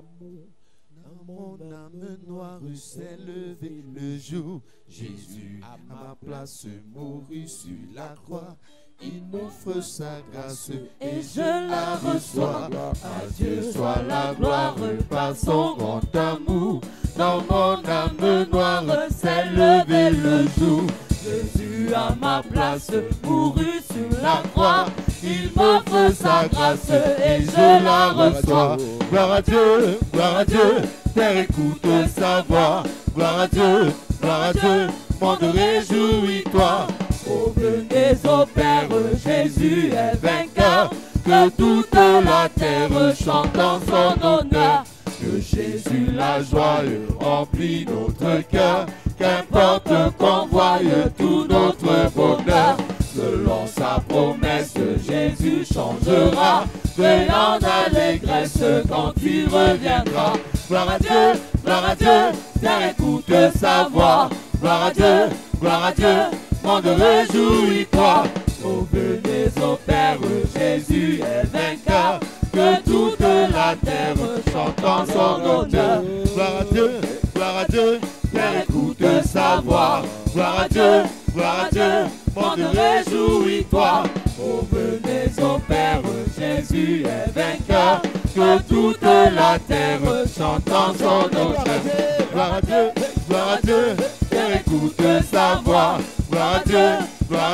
l'amour. Dans mon âme noire s'est levé le jour. Jésus à ma place mourut sur la croix. Il m'offre sa grâce et je la reçois. À Dieu soit la gloire par son grand amour. Dans mon âme noire s'est levé le jour. Jésus à ma place mourut sur la croix. Il m'offre sa grâce et je la reçois. Gloire à Dieu, terre écoute sa voix. Gloire à Dieu, monde réjouis-toi. Oh venez au Père, Jésus est vainqueur. Que toute la terre chante en son honneur. Que Jésus la joie remplit notre cœur. Qu'importe qu'on voie tout notre bonheur. Selon sa promesse, Jésus changera. Veillant d'allégresse quand il reviendra. Gloire à Dieu, terre écoute sa voix. Gloire à Dieu, monde réjouis-toi. Oh venez au Père, Jésus est vainqueur. Que toute la terre chante en son honneur. Gloire à Dieu, terre écoute sa voix. Gloire à Dieu, monde réjouis-toi. Oh venez au Père, Jésus est vainqueur. Que toute la terre chante en son honneur. Gloire à Dieu, terre écoute sa voix. Gloire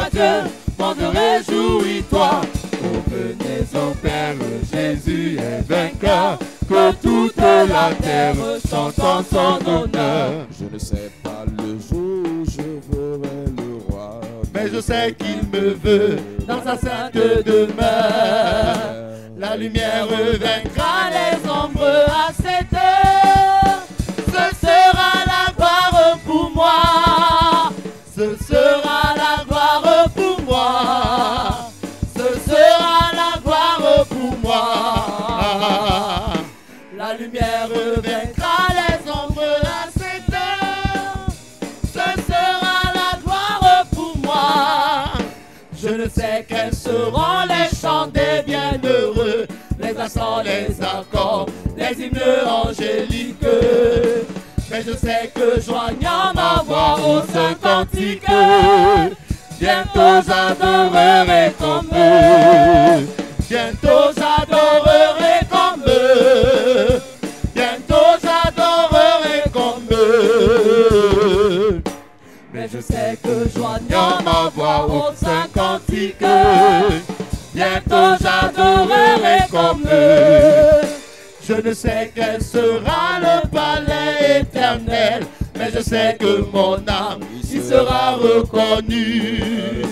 à Dieu, monde réjouis-toi. Oh venez au Père, Jésus est vainqueur. Que toute la terre chante en son honneur. Je ne sais pas le jour où je verrai le roi, mais je sais qu'il me veut dans sa sainte demeure. La lumière vaincra les ombres à cette heure. Ce sera la gloire pour moi. Ce sera la gloire pour moi. Ce sera la gloire pour moi. La lumière vaincra les ombres à cette heure. Ce sera la gloire pour moi. Je ne sais quels seront les chants des bienheureux, les accents, les accords, les hymnes angéliques. Mais je sais que joignant ma voix au saint cantique, bientôt j'adorerai comme eux. Bientôt j'adorerai comme eux. Bientôt j'adorerai comme eux. Mais je sais que joignant ma voix au saint cantique, bientôt j'adorerai comme eux. Je ne sais quel sera le palais éternel, mais je sais que mon âme y sera reconnue.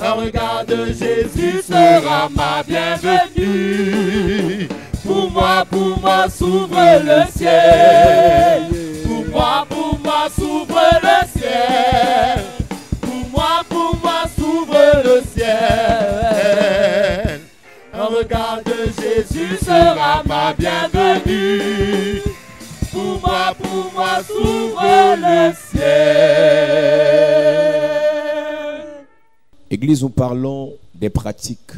Un regard de Jésus sera ma bienvenue. Pour moi, s'ouvre le ciel. Pour moi, s'ouvre le ciel. Pour moi, s'ouvre le ciel. Un regard de Jésus sera ma bienvenue. Pour moi, s'ouvre le ciel. Église, nous parlons des pratiques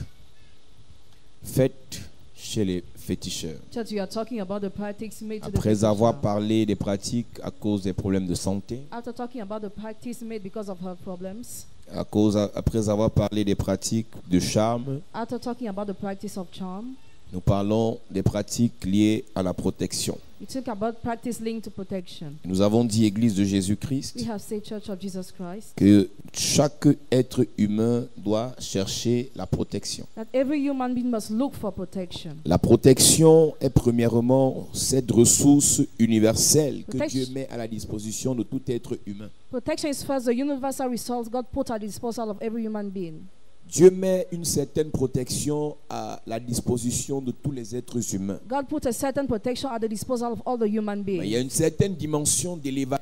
faites chez les féticheurs. Church, we are talking about the practice made to the Après avoir fetisher. parlé des pratiques à cause des problèmes de santé, After talking about the practice made because of her problems, après avoir parlé des pratiques de charme, after talking about the practice of charm, nous parlons des pratiques liées à la protection. we talk about practice linked to protection. Nous avons dit, Église de Jésus-Christ, We have said, Church of Jesus Christ, que chaque être humain doit chercher la protection. that every human being must look for protection. La protection est premièrement cette ressource universelle que Protection. Dieu met à la disposition de tout être humain. Protection is first the universal resource God put at the disposal of every human being. Dieu met une certaine protection à la disposition de tous les êtres humains. God put a certain protection at the disposal of all the human Mais il y a beings. une certaine dimension d'élévation,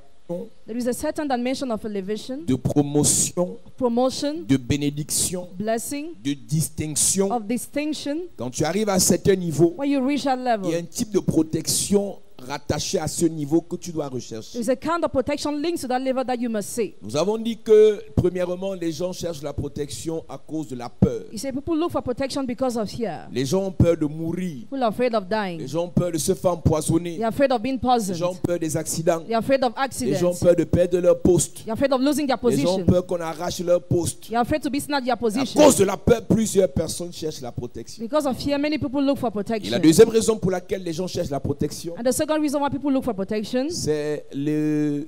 There is a certain dimension of elevation, de promotion, promotion, de bénédiction, blessing, de distinction. of distinction. Quand tu arrives à un certain niveau, When you reach that il y a level, un type de protection rattaché à ce niveau que tu dois rechercher. There's a kind of protection linked to that level that you must seek. Nous avons dit que, premièrement, les gens cherchent la protection à cause de la peur. You say people look for protection because of fear. Les gens ont peur de mourir. People are afraid of Les dying. gens ont peur de se faire empoisonner. They are afraid of being Les poisoned. gens ont peur des accidents. They are afraid of Les gens ont accidents. peur de perdre leur poste. They are afraid of losing their Les gens ont position. peur qu'on arrache leur poste. They are afraid to be snatched their À position. cause de la peur, plusieurs personnes cherchent la protection. Because of fear, many people look for Et la protection. deuxième raison pour laquelle les gens cherchent la protection, And the second reason why people look for protection, c'est le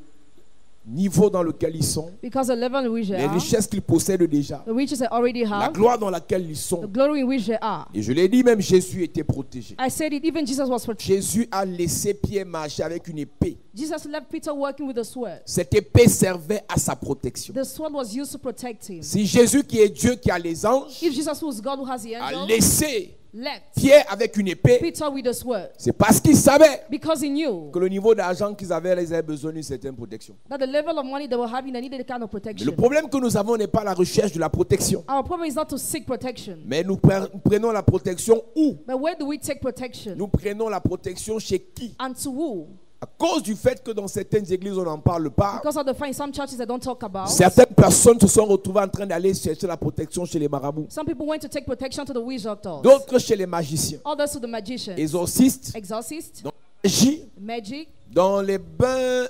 niveau dans lequel ils sont, because the level in which they les are, richesses qu'ils possèdent déjà, the riches they already la have, gloire dans laquelle ils the sont. glory in which they are. Et je l'ai dit, même Jésus était protégé. I said it, even Jesus was protected. Jésus a laissé Pierre marcher avec une épée. Jesus left Peter working with a sword. Cette épée servait à sa protection. The sword was used to protect him. Si Jésus, qui est Dieu, qui a les anges, If Jesus was God who has the a angel, laissé left Pierre avec une épée, Peter with a sword, c'est parce qu'il savait because he knew que le niveau d'argent qu'ils avaient, ils avaient besoin d'une certaine protection. that the level of money they were having, they needed a kind of Mais le protection. problème que nous avons n'est pas la recherche de la protection, Our problem is not to seek protection, mais nous prenons la protection où? but where do we take protection? Nous prenons la protection chez qui? And to who? À cause du fait que dans certaines églises, on n'en parle pas, Because of the fact in some churches they don't talk about. certaines personnes se sont retrouvées en train d'aller chercher la protection chez les marabouts, Some people went to take protection to the witch doctors, d'autres chez les magiciens, others to the magicians, exorcistes, exorcists, dans la magie, magic, dans les bains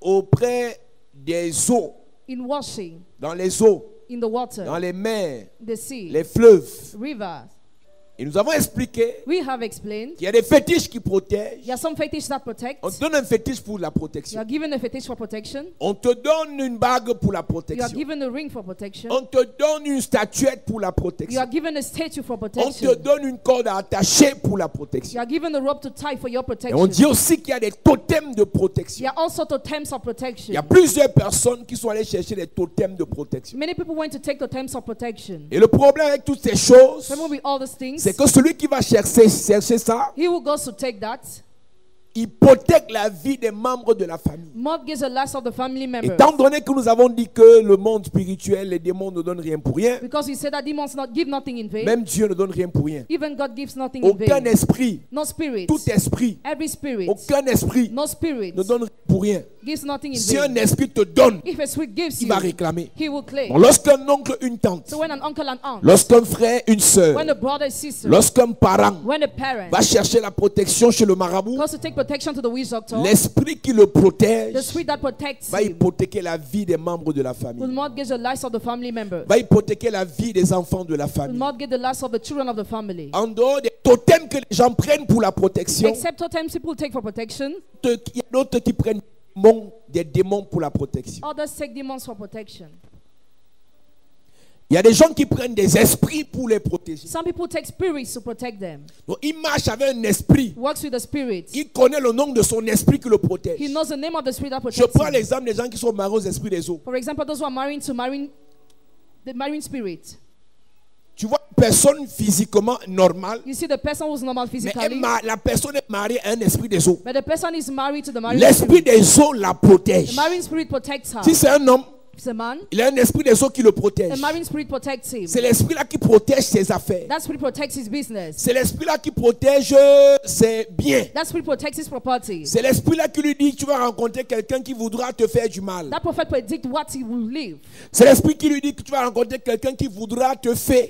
auprès des eaux, in washing, dans les eaux, in the dans water, les mers, the sea, les fleuves. rivers. Et nous avons expliqué We have explained qu'il y a des fétiches qui protègent. there are some fetishes that protect. On te donne un fétiche pour la You protection. are given a fetish for protection. On te donne une bague pour la You are protection. given a ring for protection. On te donne une statuette pour la You protection. are given a statue for On te protection. donne une corde à attacher pour la You protection. are given a rope to tie for your Et on dit protection. aussi qu'il y a des totems de protection. There are also totems of Il y protection. a plusieurs personnes qui sont allées chercher des totems de protection. Many people went to take totems of protection. Et le problème avec toutes ces choses, Remember with all these things, c'est que celui qui va chercher ça, he who goes to take that hypothèque la vie des membres de la famille. mortgage the lives of the family members. Étant donné que nous avons dit que le monde spirituel, les démons ne donnent rien pour rien, Because we said that demons not give nothing in vain. même Dieu ne donne rien pour rien. Even God gives nothing in Aucun vain. esprit, No spirit. tout esprit, Every spirit. aucun esprit No spirit ne donne rien pour rien. gives nothing in Si un vain. esprit te donne, If a spirit gives il you, va réclamer. he will claim. Bon, lorsqu'un oncle, une tante, So when an uncle and aunt, lorsqu'un frère, une sœur, when a brother and sister, lorsqu'un parent when a parent va chercher la protection chez le marabout, goes to take protection to the witch doctor, l'esprit qui le the protège spirit that protects va him hypothéquer la vie des membres de la will famille, mortgage the lives of the family members, va hypothéquer la vie des enfants de la will famille. mortgage the lives of the children of the family. En dehors des totems que les gens prennent pour la protection, Except totems people take for protection, il y a d'autres qui prennent des démons pour la protection. others take demons for protection. Il y a des gens qui prennent des esprits pour les protéger. Some people take spirits to protect them. Donc, il marche avec un esprit. Works with the spirit. Il connaît le nom de son esprit qui le protège. He knows the name of the spirit that Je protects prends him. l'exemple des gens qui sont mariés aux esprits des eaux. For example, those who are marrying to the marine spirit. Tu vois une personne physiquement normale, You see the person who's normal mais physically, la personne est mariée à un esprit des eaux. but the person is married to the marine L'esprit spirit. des eaux la protège. The marine spirit protects her. Si c'est un homme, If it's a man, il a un esprit des eaux qui le the protège. marine spirit protects him. C'est l'esprit-là qui protège ses affaires. That spirit protects his business. C'est l'esprit-là qui protège ses biens. That spirit protects his property. C'est l'esprit-là qui lui dit tu vas rencontrer quelqu'un qui voudra te faire du mal. That prophet predicts what he will live. C'est l'esprit qui lui dit que tu vas rencontrer quelqu'un qui voudra te faire.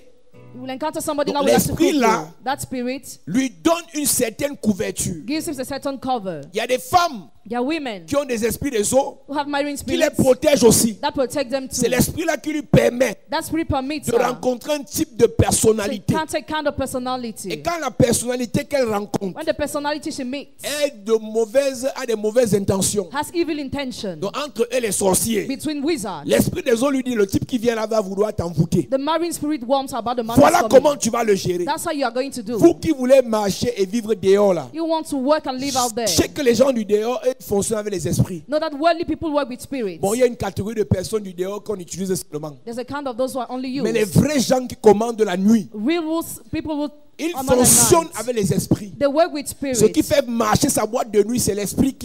He will encounter somebody Donc, that will have to l'esprit cook là- you. That spirit Lui donne une certaine couverture. gives him a certain cover. Il y a des femmes There are women qui ont des esprits des eaux who have marine qui les spirits protègent aussi. that protect them C'est too. l'esprit-là qui lui permet That spirit permits de her rencontrer un type de to personnalité. encounter a kind of Et personality. quand la personnalité qu'elle rencontre When the personality she meets a des mauvaises intentions, has evil intention donc entre eux les sorciers, between wizards, l'esprit des eaux lui dit le type qui vient là va vouloir t'envoûter. the marine spirit warns her about the man Voilà who's comment coming. tu vas le gérer. That's how you are going to do. Vous qui voulez marcher et vivre dehors là, You want to work and live out there. je sais que les gens du dehors eux, fonctionnent avec les esprits. Know that worldly people work with spirits. Bon, il y a une catégorie de personnes du dehors qu'on utilise seulement. There's a kind of those who are only Mais les used. vrais gens qui commandent la nuit, Real rules, people who Il or man at fonctionne night. avec les esprits. They work with Ce spirits. qui fait marcher sa boîte de nuit, c'est l'esprit,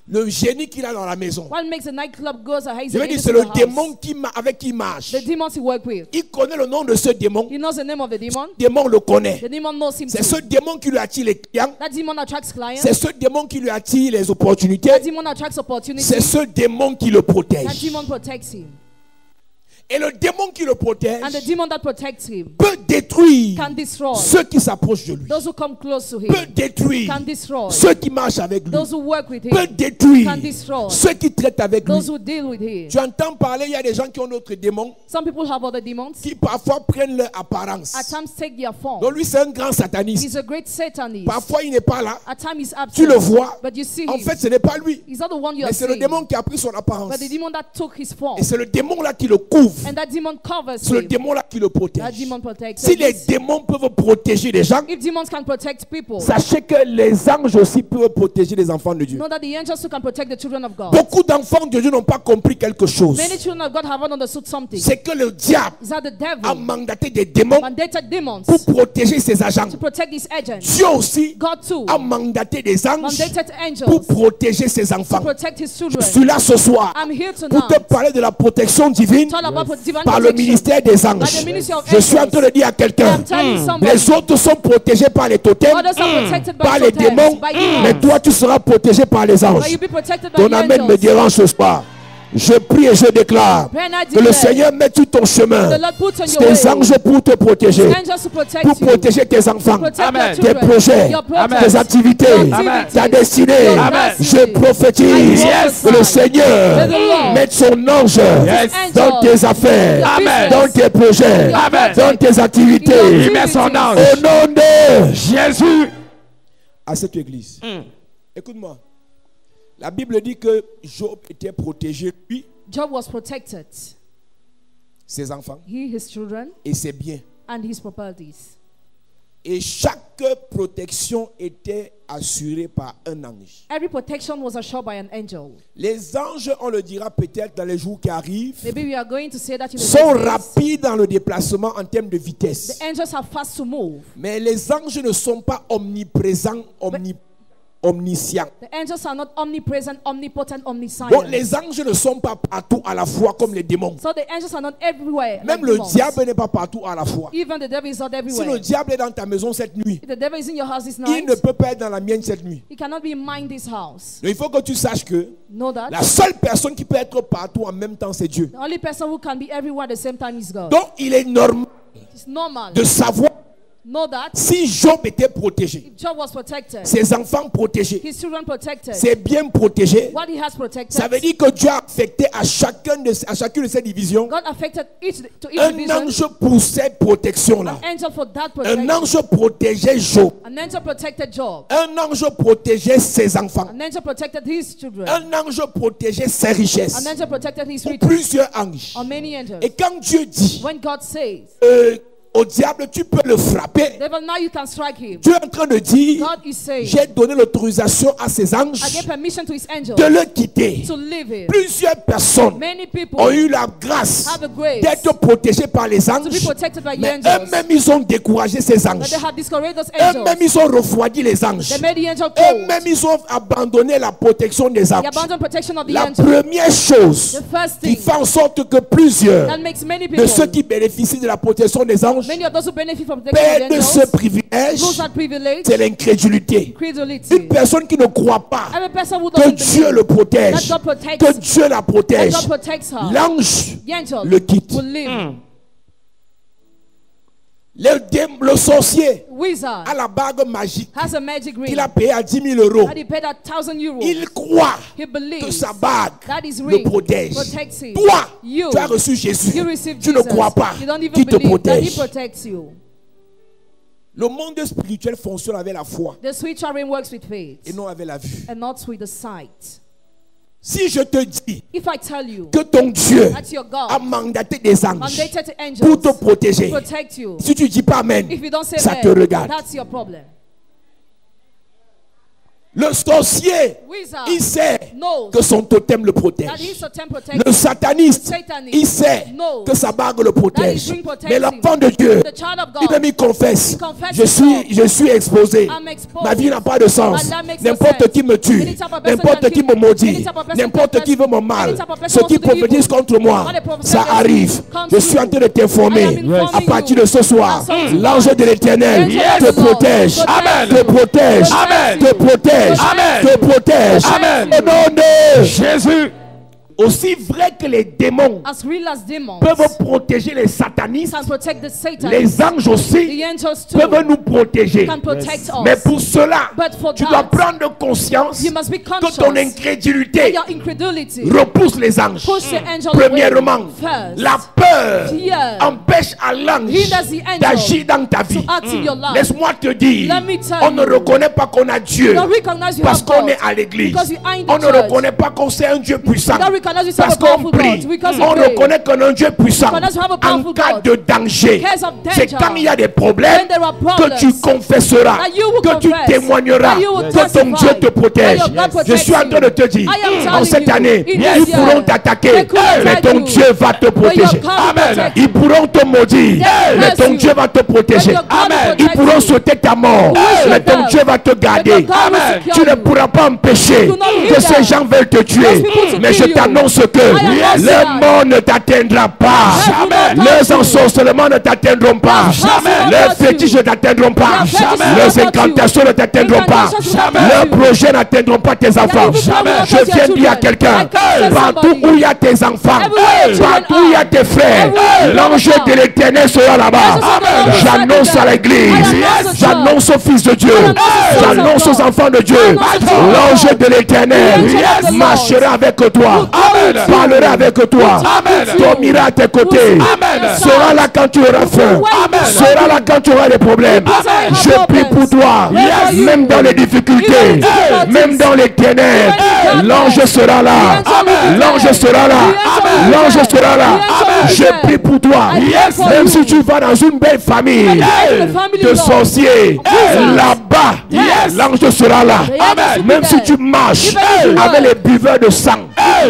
le génie qu'il a dans la maison. What makes a nightclub goes a hazy Je veux dire, into c'est the le house. démon avec qui il marche. The demons he work with. Il connaît le nom de ce démon. He knows the name of the demon. Le démon le connaît. The demon knows him C'est too. ce démon qui lui attire les clients. That demon attracts clients. C'est ce démon qui lui attire les opportunités. That demon attracts opportunities. C'est ce démon qui le That protège. demon protects him. Et le démon qui le protège And the demon that protects him peut détruire can destroy ceux qui s'approchent de lui. those who come close to him. Peut détruire Can destroy ceux qui marchent avec lui. those who work with Peut him. détruire Can destroy ceux qui traitent avec lui. those who deal with him. Tu entends parler, il y a des gens qui ont d'autres démons Some people have other demons. qui parfois prennent leur apparence. At times take their form. Donc lui, c'est un grand sataniste. He's a great satanist. Parfois, il n'est pas là. At times he's absent. Tu le vois. But you see En him. fait, ce n'est pas lui. He's not the one you Mais are c'est le seeing. démon qui a pris son apparence. But the demon that took his form. Et c'est le démon là qui le couvre. And that demon covers C'est le him. démon là qui le That protège. demon protects Si him. les démons peuvent protéger les gens, If demons can protect people, sachez que les anges aussi peuvent protéger les enfants de Dieu. know that the angels too can protect the children of God. Beaucoup d'enfants de Dieu n'ont pas compris quelque chose. Many children of God haven't understood something. C'est que le diable Is that the a devil mandaté des démons mandated demons pour protéger ses agents. to protect his agents. Dieu aussi God too a mandaté des anges mandated pour angels protéger ses to enfants. protect his Je children. suis là ce soir I'm here pour te tonight parler de la protection divine to talk about divine par le protection. ministère des By anges. the ministry of Je suis en train de dire à quelqu'un, I'm telling somebody. les autres sont protégés par les totems, Others are protected by par les totems, démons, by demons. mais toi tu seras protégé par les anges. But you'll be protected by Ton the amen me angels. dérange ce soir. Je prie et je déclare When I que le declare, Seigneur mette sur ton chemin the Lord puts on your des way anges pour te protéger, angels to protect pour you, protéger tes enfants, protect Amen. your tes children, projets, your tes projects, activités, your Amen. activities, ta destinée. your Amen. Je destiny. prophétise Yes. que le Seigneur May the Lord mette son ange Yes. dans angels, tes affaires, your Amen. dans business, tes projets, Amen. dans tes activités. your Il met son activities. ange. Au nom de Jésus. à cette église. Écoute-moi. La Bible dit que Job était protégé, lui, Job was protected, ses enfants his children, et ses biens. and his properties. Et chaque protection était assurée par un ange. Every protection was assured by an angel. Les anges, on le dira peut-être dans les jours qui arrivent, Maybe we are going to say that in the sont next days. rapides dans le déplacement en termes de vitesse. The angels are fast to move. Mais les anges ne sont pas omniprésents, omniscients. The angels are not omnipresent, omnipotent, omniscient. Donc les anges ne sont pas partout à la fois comme les démons. So the angels are not everywhere. Même like le demons. diable n'est pas partout à la fois. Even the devil is not Si everywhere. le diable est dans ta maison cette nuit, If the devil is in your house this il night, ne peut pas être dans la mienne cette nuit. he cannot be in mine this house. Donc il faut que tu saches que Know that. la seule personne qui peut être partout en même temps, c'est Dieu. The only person who can be everywhere at the same time is God. Donc il est normal It's normal. de savoir Know that. si Job était protégé, If Job was protected, ses enfants protégés, his children protected, ses biens protégés, what he has protected, ça veut dire que Dieu a affecté à chacune de ces divisions God affected to each un division. ange pour cette protection-là. An angel for that Un protection. ange protégeait Job. An angel protected Job. Un ange protégeait ses enfants. An angel protected his children. Un ange protégeait ses richesses. An angel protected his Ou riches. plusieurs anges. Or many angels. Et quand Dieu dit When God says, au diable, tu peux le frapper, devil, now you can strike him. Dieu est en train de dire, God is saying, j'ai donné l'autorisation à ses anges I gave permission to his angels de le quitter. to leave him. Plusieurs personnes Many people ont eu la grâce have a grace d'être protégées par les to be anges, protected by the mais angels. eux-mêmes ils ont découragé ces But anges. they have discouraged those Eux-mêmes angels. ils ont refroidi les anges. They made the angel cold. Eux-mêmes ils ont abandonné la protection des The anges. abundant protection of the La angel. première chose The first qui thing fait en sorte que plusieurs that makes many de ceux people, qui bénéficient de la protection des anges many of those who benefit from protection of perdent the ce angels, privilège, lose that privilege, c'est l'incrédulité. credulity. Une personne qui ne croit pas Every person who que doesn't Dieu believe le protège, that God protects, que Dieu la that protège, God protects her, l'ange the angel le quitte. will leave. Le sorcier Wizard a la bague magique has a magic ring qu'il a payé à 10 000 euros. that he paid 1,000 euros. Il croit He que believes sa bague that his le ring protège. protects him. Toi, You, tu as reçu Jésus. you receive Tu ne Jesus. crois pas You don't even qu'il te believe that he protège. protects you. Le monde spirituel fonctionne avec la foi The spiritual realm works with faith et non avec la vue. and not with the sight. Si je te dis If I tell you que ton Dieu that your a God mandaté des anges mandated the pour angels te protéger, to protect you, si tu dis pas Amen, if you don't say ça te amen, regarde. that's your problem. Le sorcier, wizard il sait knows que son totem le that protège. his totem protects Le sataniste, Satanist il sait knows que sa bague le that his protège. ring protects Mais l'enfant de Dieu, The child of il God, même il confesse, he confesses je suis exposé. I'm exposed. Ma vie n'a pas de sens. My life makes no N'importe sense. qui me tue, Any type of person n'importe can qui kill me me. maudit, Any type of person n'importe can qui veut mon mal. Any type of person Ceux qui wants to do prophétisent evil. contre moi, What they prophesy ça against arrive. you comes Je suis en train de I am t'informer. informing À partir you. de ce soir, That's all. l'ange de l'Éternel Yes. te protège, Amen. te protège, Amen. te protège, Amen. te protège. Amen. Au nom de Jésus. Aussi vrai que les démons As real as demons peuvent protéger les satanistes, can protect the Satan, les anges the aussi angels too peuvent nous protéger. can protect us. Mais pour cela, But for tu dois that, prendre conscience you must be que ton conscious that incrédulité your incredulity repousse les anges. push the angel Premièrement, away first. la peur Fear empêche à l'ange hinders the angel d'agir dans ta vie. to act in your life. Laisse-moi te dire, Let me tell on ne you. reconnaît pas qu'on a Dieu You don't recognize you parce have qu'on God est à l'église. because you are in the On ne church. reconnaît pas qu'on sait un Dieu puissant You don't recognize you serve parce a powerful qu'on prie. God because you On pray. reconnaît qu'on a un Dieu puissant Because you have a en powerful cas God. de danger. Case of C'est danger. quand il y a des problèmes When there are que problems, tu confesseras, that you will que tu confess, témoigneras, that you will que ton testify, Dieu te protège. that your God Je protects suis en train de te dire, I am en telling cette you, année, in this ils pourront year, t'attaquer, they could mais attack ton you, Dieu va te but your protéger. God will protect you. Ils pourront te maudire, They mais curse ton you, Dieu va te protéger. but your God will Ils protect pourront you. sauter ta mort, will mais ton your Dieu va te garder. your God will secure Tu ne you. pourras pas empêcher You do not que hinder ces gens veulent te tuer. those people to Mais je kill you. t'annonce que I announce le that. mort ne t'atteindra pas. Jamais. Les ensorcelements ne t'atteindront pas. Jamais. Les fétiches ne t'atteindront pas. Their fetishes will Les not touch you. incantations ne t'atteindront pas. Incantations will not touch Leurs you. projets n'atteindront pas tes enfants. Jamais. Je viens de dire à quelqu'un, I can say partout somebody. où il y a tes enfants, Everywhere your children partout où il y a tes frères, Everywhere l'ange your de l'Éternel sera là-bas. Amen. J'annonce à l'église, Yes. j'annonce aux fils de Dieu, j'annonce aux enfants de Dieu, Amen. l'ange de l'Éternel Yes. marchera avec toi, Amen. parlera avec toi, Amen. dormira à tes côtés, Amen. sera là quand tu auras faim, Amen. sera là quand tu auras des problèmes. Amen. Je prie pour toi, Yes. même dans les difficultés, Even difficulties. même dans les ténèbres, Even in l'ange sera là, Amen. l'ange sera là, Amen. l'ange sera là. Amen. Je prie pour toi, Yes. même si tu vas dans une belle famille Even in the family de law. sorciers, Yes. là-bas, Yes. l'ange sera là. Amen. Même si tu marches Even if you avec walk. les buveurs de sang,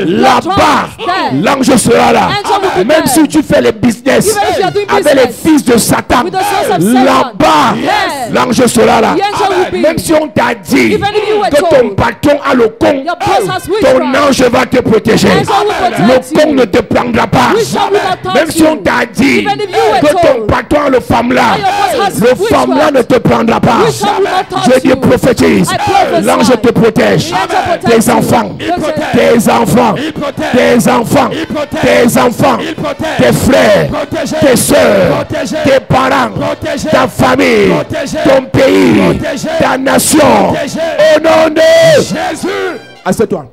là-bas, Yes. l'ange sera là. Angel will be Même there. si tu fais les business Even if you are doing avec les business fils de Satan, with the sons of Satan. là-bas, Yes. l'ange sera là. The angel will be. Même si on t'a dit Even if you were que ton told patron a le con, your boss has ton witchcraft, ange va te protéger. Angel will protect Le con you. ne te prendra pas. Witchcraft will not touch Même si you. on t'a dit Even if you were que ton told patron a le femme là, that your boss has le femme là witchcraft, ne te prendra pas. witchcraft will not touch Je dis you. prophétise. I prophesy. L'ange te protège. The angel protects Tes you. enfants, Il protège. tes enfants, protège. tes enfants, Il protège. tes enfants, Il protège. tes frères, Protégé. tes soeurs, Protégé. tes parents, Protégé. ta famille, Protégé. ton pays, Protégé. ta nation. Protégé. Au nom de Jésus. Assieds-toi.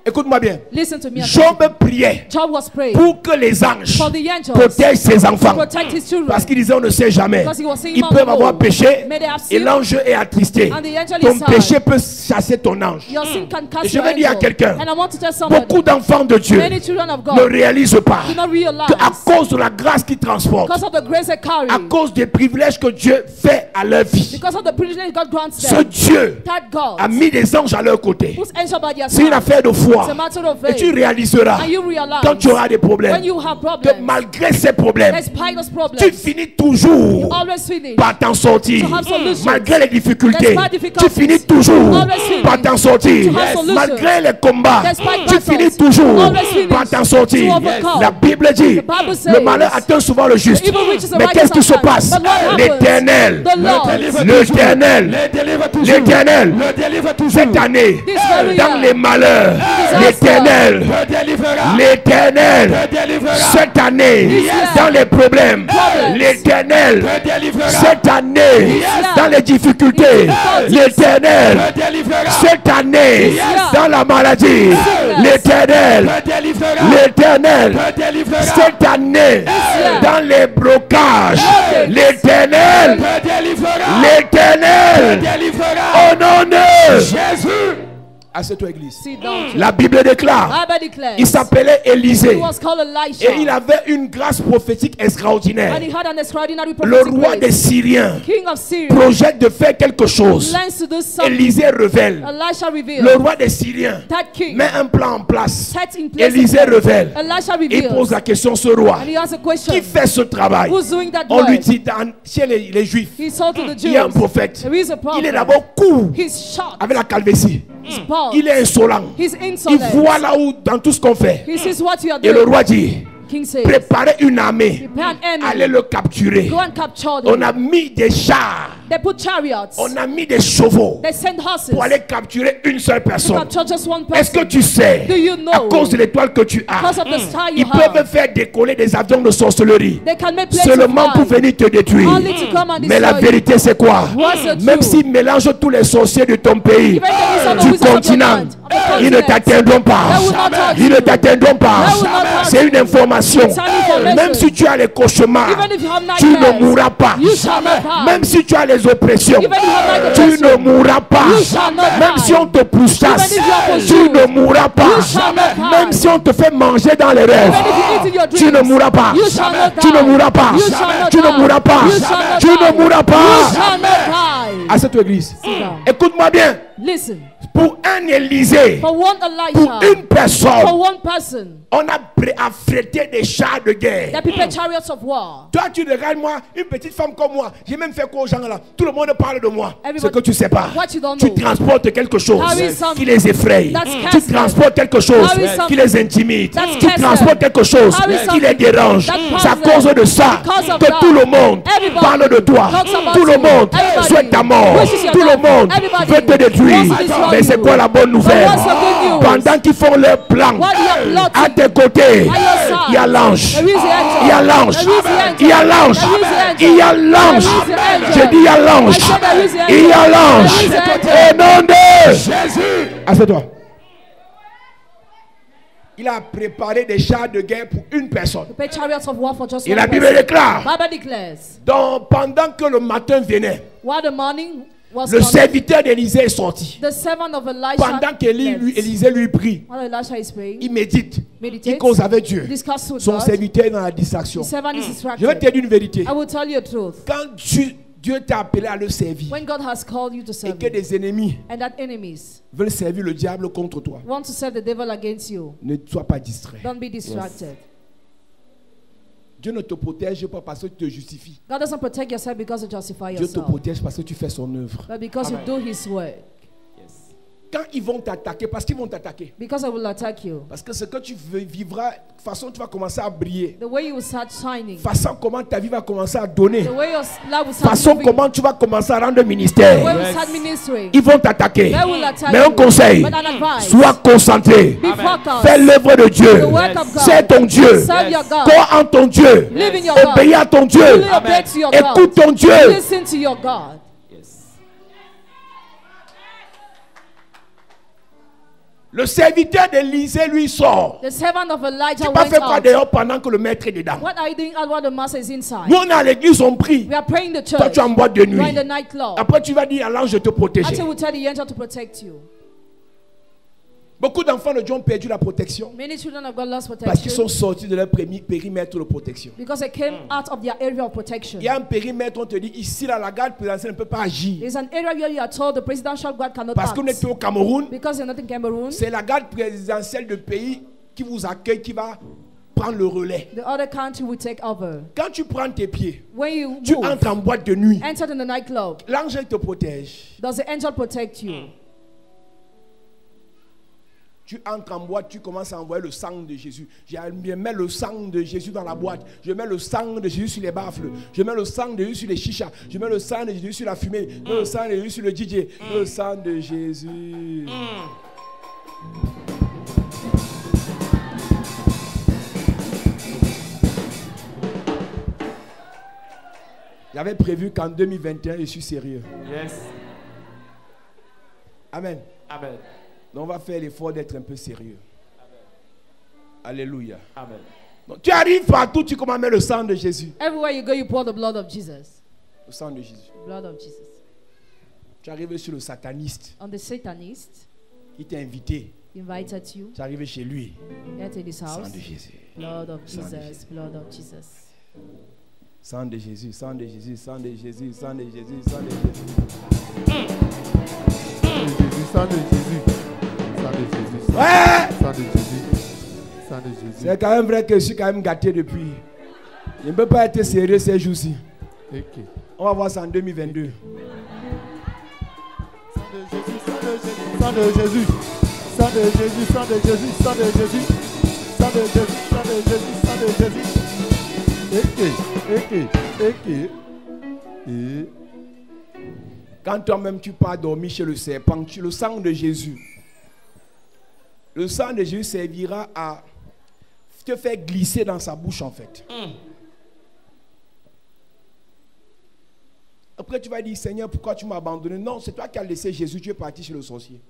Écoute-moi bien. Listen to me. Job priait Job was praying pour que les anges for the angels protègent ses enfants. protect his children. Parce qu'il disait on ne sait jamais. Because he was saying Ils long peuvent ago, avoir péché may they have et sinned, l'ange est attristé. and the angel Ton is sad. péché peut chasser ton ange. Your sin can Et cast je your vais dire à angel. quelqu'un, And I want to tell somebody, beaucoup d'enfants de Dieu many children of ne God réalisent pas do not realize qu'à cause de la grâce qu'ils transportent, because of the grace they carry, à cause des privilèges que Dieu fait à leur vie, because of the privilege God grants ce them, Dieu that God a mis des anges à leur côté. puts angel by their C'est une side. affaire de foi. It's a matter of Et tu faith. réaliseras And you realize quand tu auras des problèmes when you have que problems, malgré ces problèmes, despite those tu problems, finis toujours always finish par t'en sortir. to have solutions. Malgré les difficultés, Despite tu difficulties, finis toujours always finish par t'en sortir. to have solutions. Malgré les combats, Despite tu battles, finis toujours always finish par t'en sortir. to overcome. La Bible dit, The Bible says, le malheur atteint souvent le juste. the evil reaches the Mais righteous qu'est-ce qui se sometimes. passe? But what happens? L'Éternel, The Lord, l'Éternel, Le délivre toujours. l'Éternel, Le délivre toujours. cette année, This very dans year, les malheurs, disaster, l'Éternel, Le délivrera. l'Éternel, Le délivrera. cette année, year, dans les problèmes, problems, l'Éternel, Le délivrera. cette année, dans les difficultés, l'Éternel, Le délivrera. cette année, dans la maladie, l'Éternel, Le délivrera. l'Éternel, Le délivrera. cette année, dans les blocages, l'Éternel, Le délivrera. l'Éternel, Le délivrera. au nom de Jésus. Assieds-toi, église. Sit down. La Bible déclare, Bible declares. il s'appelait Élisée. He was called Elisha. Et il avait une grâce prophétique extraordinaire. And he had an extraordinary Le prophetic roi des grace. Syriens King of Syria projette de faire quelque chose. plans to do something. Élisée révèle. Elisha revealed. Le roi des Syriens That king met un plan en place. set in place. Élisée révèle. Elisha Il revealed. pose la question à ce roi. And he asked a question. Qui fait ce travail? Who's doing that On lui work? dit, chez les Juifs, He told to the il y a un Jews. prophète. There is a prophet. Il est d'abord court He's short. avec la calvitie. He's bald. Il est insolent. He's Il insolent. voit là où, dans tout ce qu'on fait. He sees what you are Et le doing. roi dit, King says, préparez une armée. prepare an Allez enemy. le capturer. Go and capture On them. a mis des chars. They put chariots. On a mis des chevaux They send horses pour aller capturer une seule to personne. capture just one Est-ce que person. tu sais, Do you know? à cause de l'étoile que tu as, Because of the star you ils peuvent have, faire décoller des avions de sorcellerie they can make planes seulement to pour fly. venir te détruire. Only to come and Mais la destroy you. vérité c'est quoi? What's the Même truth? s'ils mélangent tous les sorciers de ton pays, Even the wizards of du wizards of your continent, land, of the ils ne continent, t'atteindront pas. they will not touch Ils ne you. t'atteindront pas. They will not touch C'est une you. information. It's an information. Même si tu as les cauchemars, Even if you have tu ne nightmares, mourras pas. you shall not die. Même si tu as les oppressions, Even if you have like tu depression, ne mourras pas. you shall not Même die. si on te pourchasse, Even if you are tu pursued, ne mourras pas. you shall not die. Même si on te fait manger dans les rêves, Even if you eat in your tu ne dreams, mourras pas. you shall not Tu ne die. mourras pas. You shall not Tu ne die. mourras pas. You shall not Tu ne die. mourras You pas. shall not die. À cette église, Sit down. écoute-moi bien. Listen, Pour un Élysée, for one pour Elisha, une personne, for one person, on a affrété des chars de guerre. they prepare chariots of war. Toi, tu regardes moi, une petite femme comme moi. J'ai même fait quoi aux gens là? Tout le monde parle de moi. Everybody- Ce que tu sais pas. What you don't Tu know. transportes quelque chose Carry something qui les effraie. that's Tu casted. transportes quelque chose Carry qui something les intimide. that's Tu casted. transportes quelque chose Carry qui something les dérange. that C'est à causes cause them. de ça Because of que that. tout le monde Everybody parle de toi. talks about Tout le you. monde Everybody souhaite ta mort. wishes your Tout le death. monde Everybody veut te détruire. wants to destroy Mais c'est you. quoi la bonne nouvelle? what's the good news? Pendant qu'ils font leur plan, While you are plotting à tes côtés, by your side, il y a l'ange. there is the angel. Il y a l'ange. There is the angel. Il y a l'ange. There is the angel. Il y a l'ange. There is the angel. J'ai dit il y a l'ange. I said there is the angel. Il y a l'ange. There is the angel. Au nom de Jésus. Assieds-toi. Il a préparé des chars de guerre pour une personne. Prepare chariots of war for just Et one la Bible person. déclare. Bible declares, Donc, pendant que le matin venait, while the morning was le coming, serviteur d'Élisée est sorti. the servant of Elisha Pendant left. qu'Élisée lui prie, While Elisha is praying, il médite. meditates, Il cause avec Dieu. discuss with Son God. serviteur est dans la distraction. The servant is Je vais distracted. te dire une vérité. I will tell you the truth. Quand Dieu t'a appelé à le servir When God has called you to et serve que him, des ennemis and that enemies veulent servir le diable contre toi, want to serve the devil against you, ne sois pas distrait. don't be distracted. Dieu ne te protège pas parce que tu te justifies. God doesn't protect yourself because you justify Dieu te yourself, protège parce que tu fais son œuvre. but because you do His work. Quand ils vont t'attaquer, parce qu'ils vont t'attaquer. Because I will attack you. Parce que ce que tu vivras, de toute façon tu vas commencer à briller. The way you will start shining, De toute façon comment ta vie va commencer à donner. the De way your life will toute start façon moving, comment tu vas commencer à rendre the way ministère. you start ministering. Ils vont t'attaquer. They will attack Mais un you. conseil, But an advice, sois concentré. be focused. Fais l'œuvre de Dieu. The work of God. C'est ton Dieu. Serve your God. Crois en ton Dieu. Live in your Obéis God. à ton Dieu. Fully obey to your Écoute God. ton Dieu. Listen to your God. Le serviteur d'Élisée lui sort. The servant of Elijah Tu vas went faire quoi out. dehors pendant que le maître est dedans? What are you doing out while the master is inside? Nous on est à l'église, on prie. We are praying the Toi church. tu es en boîte de You are in nuit. the nightclub. Après tu vas dire à l'ange de te protéger. Actually, we tell the angel to protect you. Beaucoup d'enfants de Dieu ont perdu la protection Many children of God lost parce qu'ils sont protection sortis de leur périmètre de protection. because they came out of their area of protection. Il y a un périmètre, on te dit ici là, la garde présidentielle ne peut pas agir. There's an area where you are told the presidential guard cannot Parce act. qu'on était au Cameroun, Because you're not in Cameroon, c'est la garde présidentielle de pays qui vous accueille qui va prendre le relais. the other country will take over. Quand tu prends tes pieds, When you tu move, entres en boîte de nuit, enter in the nightclub, l'ange te protège. does the angel protect you? Tu entres en boîte, tu commences à envoyer le sang de Jésus. Je mets le sang de Jésus dans la boîte. Je mets le sang de Jésus sur les baffles. Je mets le sang de Jésus sur les chichas. Je mets le sang de Jésus sur la fumée. Je mets le sang de Jésus sur le DJ. Je mets le sang de Jésus. J'avais prévu qu'en 2021, je suis sérieux. Yes. Amen. Amen. Donc on va faire l'effort d'être un peu sérieux. Alléluia. Amen. Donc, tu arrives partout, tu commences à mettre le sang de Jésus. Everywhere you go, you pour the blood of Jesus. Le sang de Jésus. Blood of Jesus. Tu arrives sur le sataniste. On the Satanist, qui t'a invité, invited you, tu arrives chez lui. enter this Sang house. de Jésus. Blood of Sang de Jesus, blood of Jesus. Sang de Jésus, sang de Jésus, sang de Jésus, sang de Jésus, sang de Jésus. Sang de Jésus. Sang de Jésus. Ouais! Sang de Jésus. Sang de Jésus. C'est quand même vrai que je suis quand même gâté depuis. Je ne peux pas être sérieux ces jours-ci. Ok. On va voir ça en 2022. Sang de Jésus. Sang de Jésus. Sang de Jésus. Sang de Jésus. Sang de Jésus. Sang de Jésus. Sang de Jésus. Sang de Jésus. Et Quand toi-même tu pars dormir chez le serpent, le sang de Jésus. Le sang de Jésus servira à te faire glisser dans sa bouche en fait. Après tu vas dire, Seigneur, pourquoi tu m'as abandonné? Non, c'est toi qui as laissé Jésus, tu es parti chez le sorcier.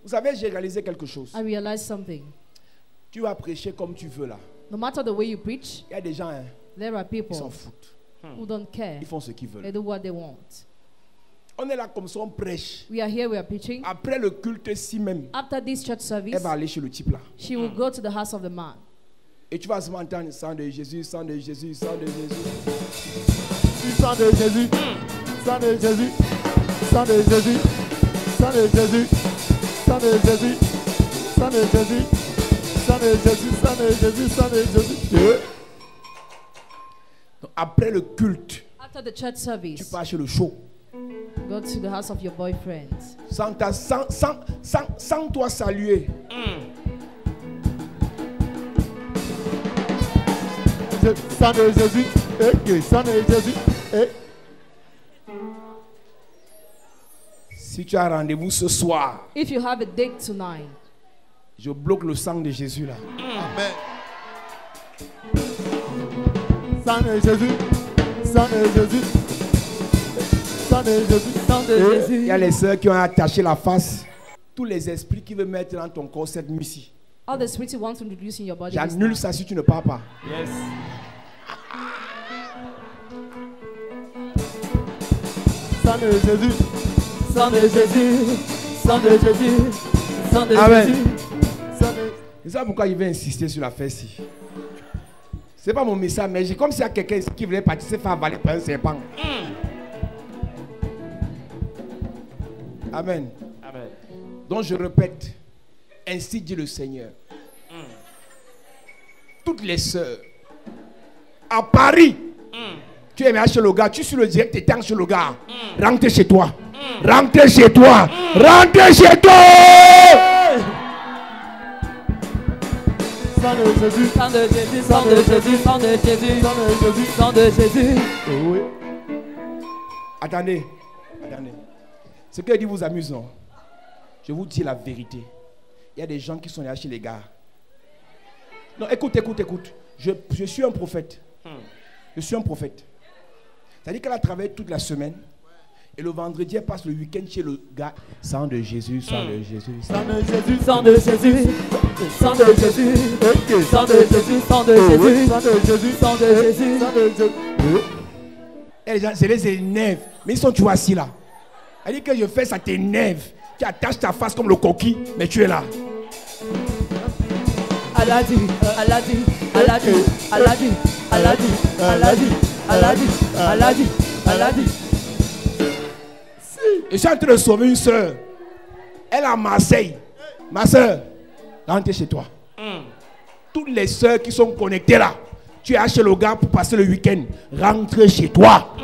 Vous savez, j'ai réalisé quelque chose. I realized something. Tu vas prêcher comme tu veux là. No matter the way you preach, Il y a des gens, hein, there are ils s'en people foutent. who don't care. Ils font ce qu'ils They veulent. do what they want. On est là comme ça, on prêche. We are here, we are preaching. Après le culte ci même, After this church service, elle va aller chez le type là. she will go to the house of the man. Et tu vas seulement entendre sang de Jésus, sang de Jésus, sang de Jésus. sang de Jésus. Sang de Jésus. Sang de Jésus. Sang de Jésus. Sang de Jésus. Sang de Jésus. Sang de Jésus. Sang de Jésus. Sang de Jésus. Donc, après le culte, After the church tu service, pars chez le show. go to the house of your boyfriend. Sans toi saluer. Sang de Jésus. Sang de Jésus. Si tu as rendez-vous ce soir, If you have a date tonight, je bloque le sang de Jésus là. Amen. Sang de Jésus. Sang de Jésus. Sang de Jésus. Sang de Il Jésus. y a les sœurs qui ont attaché la face. Tous les esprits qui veulent mettre dans ton corps cette nuit-ci. all the spirits you want to introduce in your body. this J'annule night. ça si tu ne pars pas. Yes. Sang de Jésus. Sang de Jésus. Sang de Jésus. Sang de Amen. Jésus. Sang de... C'est ça pourquoi il veut insister sur la fesse-ci. C'est pas mon message, mais j'ai comme s'il y a quelqu'un ici qui voulait partir se faire avaler par un serpent. Amen. Amen. Donc je répète, ainsi dit le Seigneur. Toutes les sœurs à Paris, tu es chez le gars, tu es sur le direct, tu es chez le gars. Rentre chez toi. Rentre chez toi. Rentre chez toi. Sang de Jésus. Sang de Jésus, sang de Jésus, sang de Jésus, Sang de Jésus. sang de Jésus. Oh oui. Attendez, attendez. Ce que je dis vous amuse, non? Je vous dis la vérité. Il y a des gens qui sont là chez les gars. Non, écoute. Je suis un prophète. Je suis un prophète. C'est-à-dire qu'elle a travaillé toute la semaine. Et le vendredi, elle passe le week-end chez le gars. Sang de Jésus, sang de Jésus. Sang de Jésus. Sang de Jésus, sang de Jésus, sang de Jésus, sang de Oh oui. Jésus, Sang de Jésus. sang de Jésus. Sang de Jésus. Et les gens, c'est les énerve. Mais ils sont toujours assis là. Elle dit que je fais, ça t'énerve. Tu attaches ta face comme le coquille, mais tu es là. Allah dit, Allah dit, Allah dit, Allah dit, Allah dit, Allah dit, Allah dit, Allah dit, Allah dit. Je suis en train de sauver une soeur. Elle est à Marseille. Ma soeur, rentre chez toi. Toutes les soeurs qui sont connectées là, tu es chez le gars pour passer le week-end. Rentre chez toi.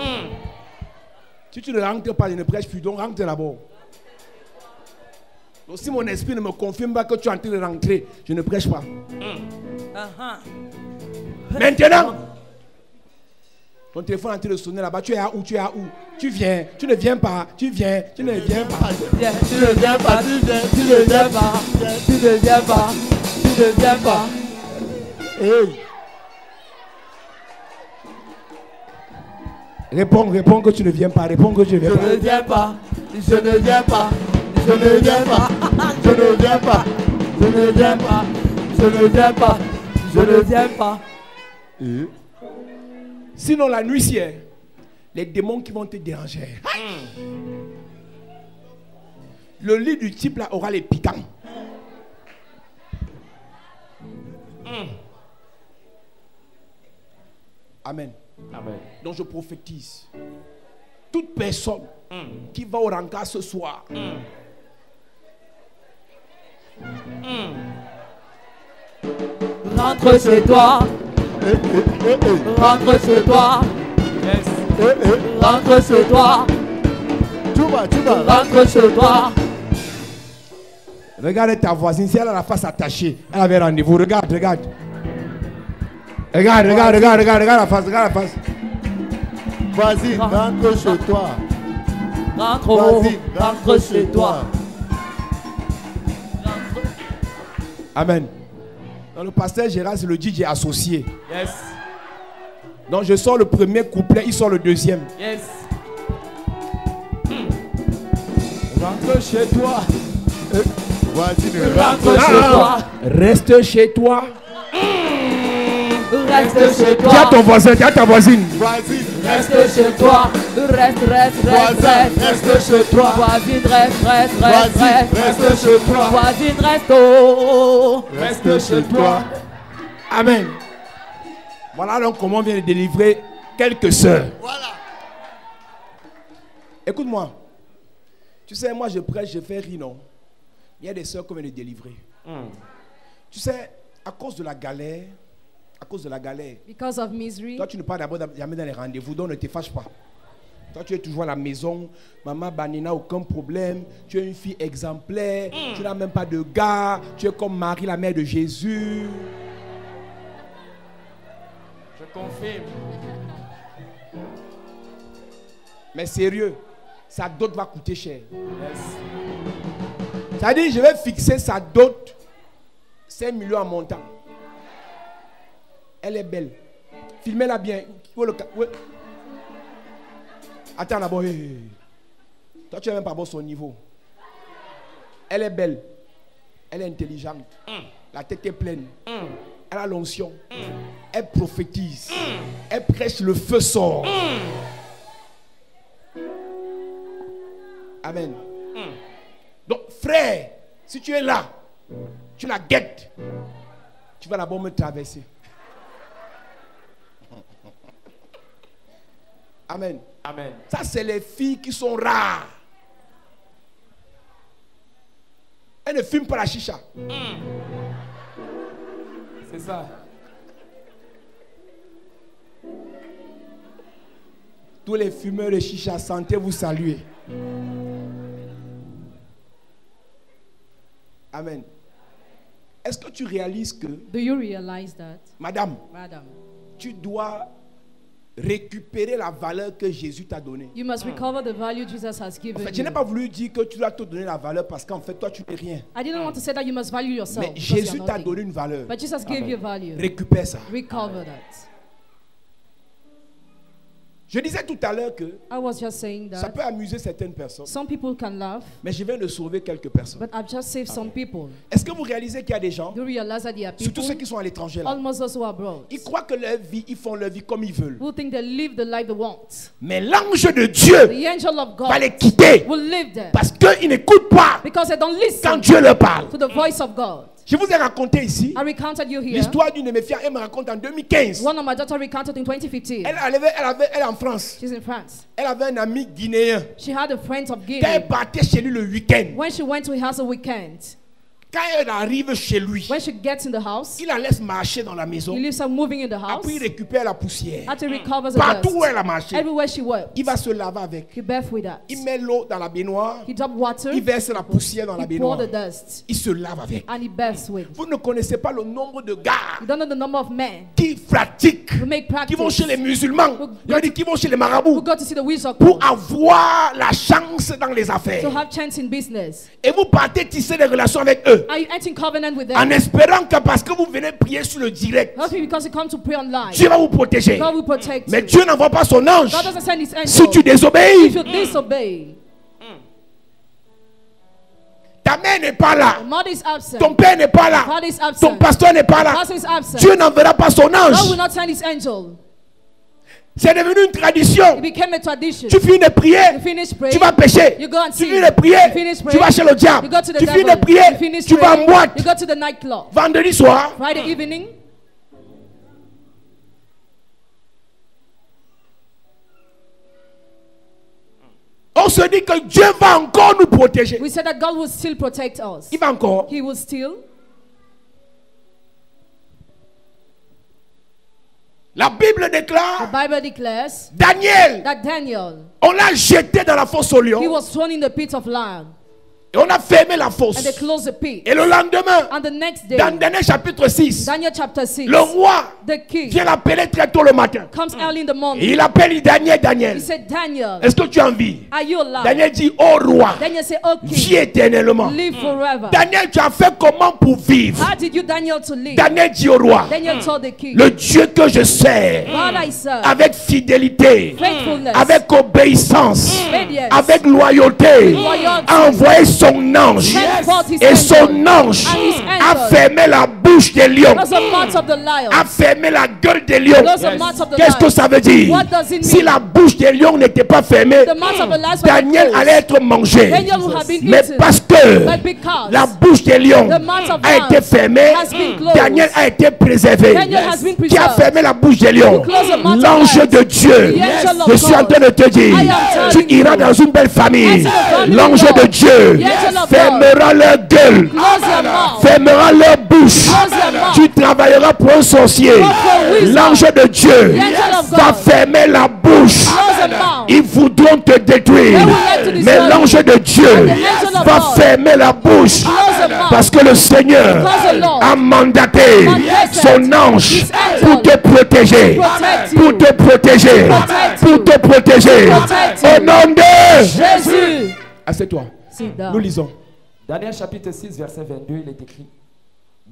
Si tu ne rentres pas, je ne prêche plus. Donc rentre d'abord. Donc si mon esprit ne me confirme pas que tu es en train de rentrer, je ne prêche pas. Maintenant, ton téléphone est en train de sonner là-bas. Tu es à où? Tu es à où? Tu viens. Tu ne viens pas. Tu viens. Tu ne viens pas. Viens, tu ne viens pas, tu ne viens pas, tu ne viens pas, tu ne viens pas. Hey. Réponds que tu ne viens pas. Réponds que tu ne Je viens pas. ne viens pas, je ne viens pas, je ne viens pas, Je ne viens pas. je ne viens pas, je ne viens pas, je ne viens pas. Sinon, la nuit, c'est les démons qui vont te déranger. Le lit du type là aura les piquants. Amen. Amen. Donc je prophétise. Toute personne qui va au rencard ce soir, rentre chez toi. Rentre chez toi. Rentre chez toi. Rentre chez toi. Regarde ta voisine, si elle a la face attachée, elle avait rendez-vous. Regarde, regarde. Regarde la face, regarde la face. Vas-y, rentre chez toi. Rentre chez toi. Amen. Donc, le pasteur Gérard, c'est le DJ associé. Yes. Donc je sors le premier couplet, il sort le deuxième. Yes. Rentre chez toi. Vas-y, Rentre chez toi. Reste chez toi. Reste chez Dis à toi. ton voisin, dis à ta voisine. Vas-y, Reste chez toi. Reste chez toi. Voisine, reste. Reste chez toi. Voisine, reste. Oh. Reste chez toi. Amen. Voilà donc comment on vient de délivrer quelques sœurs. Voilà. Écoute-moi. Tu sais, moi je prêche, je fais rire, non? Il y a des sœurs qu'on vient de délivrer. Tu sais, à cause de la galère, Because of misery. toi tu ne pars d'abord jamais dans les rendez-vous, donc ne te fâche pas. Toi tu es toujours à la maison, maman Banina, aucun problème, tu es une fille exemplaire, tu n'as même pas de gars, tu es comme Marie, la mère de Jésus. Je confirme. Mais sérieux, sa dot va coûter cher. Ça dit, je vais fixer sa dot 5 millions en montant. Elle est belle. Filmez-la bien. Ouais. Attends d'abord. Toi, tu n'es même pas bon son niveau. Elle est belle. Elle est intelligente. La tête est pleine. Elle a l'onction. Elle prophétise. Elle prêche, le feu sort. Amen. Donc, frère, si tu es là, tu la guettes. Tu vas d'abord me traverser. Amen. Amen. Ça, c'est les filles qui sont rares. Elles ne fument pas la chicha. C'est ça. Tous les fumeurs de chicha, sentez vous saluer. Amen. Est-ce que tu réalises que, Do you realize that, madame, madam? tu dois récupérer la valeur que Jésus t'a donnée? You must recover the value Jesus has En given fait, je n'ai you. pas voulu dire que tu dois te donner la valeur parce qu'en fait, toi, tu n'es rien. I didn't want to say that you must value yourself. Mais because you Jésus are t'a nothing. donné une valeur. But Jesus gave you value. Récupère ça. Recover that. Je disais tout à l'heure que I was just saying ça that peut amuser certaines personnes, some people can laugh, mais je viens de sauver quelques personnes. but I've just saved some people. Est-ce que vous réalisez qu'il y a des gens, Do you realize that there are surtout people, ceux qui sont à l'étranger là, almost those who are abroad, ils croient que leur vie, ils font leur vie comme ils veulent. who think they live the life they want? Mais l'ange de Dieu The angel of va God les quitter will live there parce qu'ils n'écoutent pas because they don't quand listen Dieu leur parle. to the voice of God. Je vous ai raconté ici I recounted you here. l'histoire d'une de mes filles. Elle me raconte en 2015. One of my daughters recounted in 2015. Elle est en France. She's in France. Elle avait un ami guinéen. She had a friend of Quand Guinea. elle partait chez lui le week-end, When she went to his house a weekend, quand elle arrive chez lui, when she gets in the house, il la laisse marcher dans la maison. he leaves her moving in the house Après, il récupère la poussière. until he recovers the Partout dust. où elle a marché, Everywhere she went, il va se laver avec. he bathed with that. Il met l'eau dans la baignoire. He dropped water, Il verse la poussière dans la he poured baignoire. the dust, Il se lave avec. and he bathes with. Vous ne connaissez pas le nombre de gars You don't know the number of men qui pratiquent, who make qui vont practice, chez les musulmans, qui vont chez les who marabouts go to see the wizard pour avoir la chance dans les affaires. to have chance in business. Et vous partez tisser des relations avec eux Are you entering covenant with en them? espérant que parce que vous venez prier sur le direct, Not because you come to pray online. Dieu va vous protéger. God will protect Mais you. Dieu n'envoie pas son ange. God doesn't send his Si angel. tu désobéis, If you disobey, ta mère n'est pas là. your mother is absent. Ton père n'est pas là. Father is Ton absent. pasteur n'est pas là. Pastor is absent. Dieu n'enverra pas son God will ange. not send his angel. C'est devenu une tradition. It became a tradition. Tu finis de prier, You finish praying. tu vas pécher. You go and Tu sin. finis de prier, You finish tu praying. vas chez le diable. You go to the Tu finis de devil. prier, You finish tu vas en praying. boîte. You go to the nightclub. Vendredi soir, Friday evening. on se dit que Dieu va encore nous protéger. We said that God will still protect us. Il va encore. He will still. La Bible The déclare, Bible declares Daniel, that Daniel, on l'a jeté dans la fosse au lion. he was thrown in the pit of lion. Et on a fermé la fosse. And they closed the pit. Et le lendemain, And the next day, dans Daniel chapitre 6, Daniel chapter 6, le roi the king vient l'appeler très tôt le matin. comes early in the Et morning. il appelle Daniel, He Daniel, said, Daniel, est-ce que tu as envie? are you alive? Daniel dit, oh roi, Daniel said, oh vis king, éternellement. live forever. Daniel, tu as fait comment pour vivre? How did you, Daniel, to live? Daniel dit au roi, Daniel told the king, le Dieu que je sers, God I serve, avec fidélité, faithfulness, avec obéissance, obedience, avec loyauté, loyalty, a envoyé son ange. sent forth his Et angel, son ange and his a angel fermé la bouche des lions, was the mouth of the lion. a fermé la gueule des lions. Was the mouth of the Qu'est-ce que lion. ça veut dire? What does it Si mean? la bouche des lions n'était pas fermée, The mouth of the lions were Daniel closed. allait être mangé. Daniel would have been Mais eaten. parce que But because la bouche des lions the mouth of a été lions fermée, has been closed, Daniel a été préservé. Daniel has been Qui a preserved. fermé la bouche des lions? Who closed the mouth of L'ange lions? de Dieu. The angel of Je suis en God. train de te dire, I am tu telling iras you. dans une belle famille. Enter the family L'ange of God. de Dieu The angel of fermera leur gueule, Close your mouth. fermera leur bouche. Close your mouth. Tu travailleras pour un sorcier. Work for wisdom. L'ange de Dieu The angel of va God. fermer la bouche. Close your mouth. Ils voudront te détruire. They would like to destroy Mais you. l'ange de Dieu And the angel of va God. fermer la bouche. Close your mouth. Parce que le Seigneur Because the Lord a mandaté mandated son ange his angel pour te protéger. to protect you. Pour te protéger. protect Pour you. te protéger. protect Au you. nom de Jésus. Assieds-toi. Sit Nous down. lisons. Daniel chapitre 6, verset 22, il est écrit: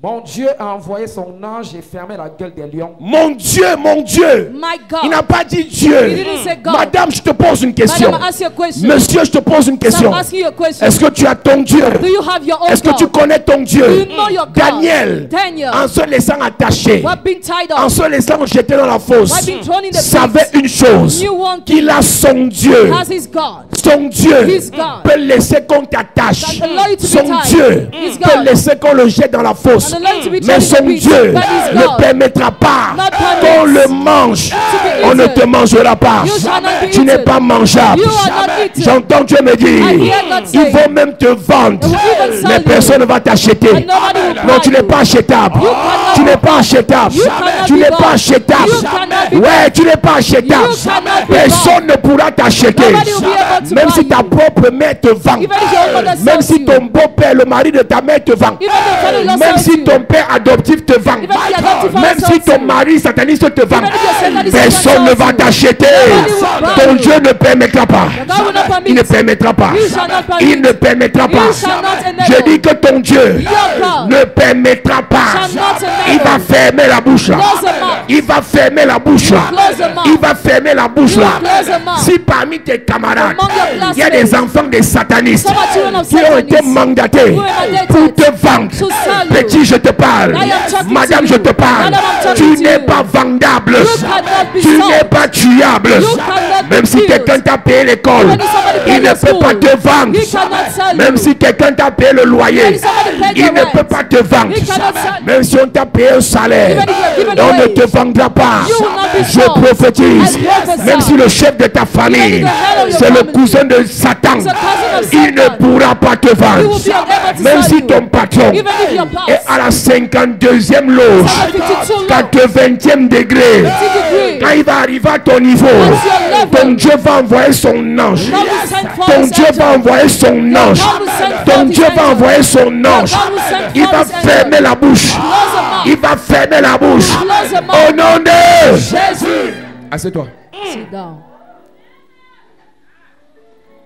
Mon Dieu a envoyé son ange et fermé la gueule des lions. Mon Dieu, mon Dieu. My Il God. n'a pas dit He Dieu. didn't say God. Madame, je te pose une question. Madam, ask you a question. Monsieur, je te pose une So question. I'm asking you a question. Est-ce que tu as ton Dieu? Do you have your own Est-ce que God? tu connais ton Do Dieu? you know your God? Daniel, Daniel, en se laissant attacher, who have been tied en up, se laissant jeter dans la who fosse, have been thrown in the savait pit, une chose, knew one thing, qu'il a son Dieu. has his God. Son Dieu His God. peut laisser qu'on t'attache. That allow you to be Son tied. Dieu His peut God. laisser qu'on le jette dans la fosse. And allow you to be Mais thrown in son the pit. Dieu But his ne God permettra pas not permit qu'on le mange. be On ne eaten. te mangera pas. You shall not be Tu n'es eaten. pas mangeable. You are not eaten. J'entends Dieu me I dire, hear God ils say, vont même te vendre. they will even sell Mais you. personne ne va t'acheter. And nobody will Non, buy tu n'es you. pas achetable. You cannot Tu n'es be pas achetable. You cannot Tu be n'es bought. pas achetable. You cannot be Ouais, tu n'es pas achetable. You cannot be Personne ne pourra t'acheter. Nobody will be able to Même buy si ta you. propre mère te vend. Even if your mother Même sells si you. ton beau-père, le mari de ta mère te vend. Even if your father-in-law Même sells si you. ton père adoptif te vend. Even if your adoptive father Même si sells ton you. mari sataniste te vend. Even if your satanist Personne ne sells va you. t'acheter. Nobody will buy Ton you. Dieu ne permettra pas. God will not permit. Il ne permettra pas. You shall not permit. Il ne permettra pas. You shall not enable. Je dis que ton Dieu Your God ne permettra pas. shall not enable. Il va fermer la bouche là. Close the mouth. Il va fermer la bouche là. Close the mouth. Il va fermer la bouche You là. close the mouth. Si parmi tes camarades, Among your il y a des classmates, enfants des satanistes some are children of qui ont été Satanists mandatés who are mandated pour te vendre. to sell you. Petit, je te parle. I am talking Madame, to je you. te parle. Madam, I'm talking Tu to n'es you. pas vendable. You cannot be Tu sold. n'es pas tuable. You cannot be Même si killed. quelqu'un t'a payé l'école, Even if somebody il paid ne your peut pas school, te vendre. he cannot sell Même you. si quelqu'un t'a payé le loyer, Even if somebody paid il your ne rent, peut pas te vendre. he cannot sell you. Même si on t'a payé un salaire, Even if you are given on ne wage, te vendra pas. you will not be Je sold. prophétise. I prophesy. Même si le chef de ta famille, Even if the head of your c'est le family cousin de Satan, is a cousin of il ne Satan, pourra pas te he will vendre. be unable to Même sell si you. ton patron Even if your est boss à la 52e loge, 52 loge, 80e degré, 50 degree, quand il va arriver à ton niveau, At your level, ton Dieu va envoyer son ange. God will send forth Ton his Dieu angel. va envoyer son ange. God will send Ton forth his Dieu va angel. envoyer son ange. God will send Il forth va his angel. fermer la bouche. Close the mouth. Il va fermer la bouche. Close the mouth. Au nom de Jésus. Assieds-toi. Sit down.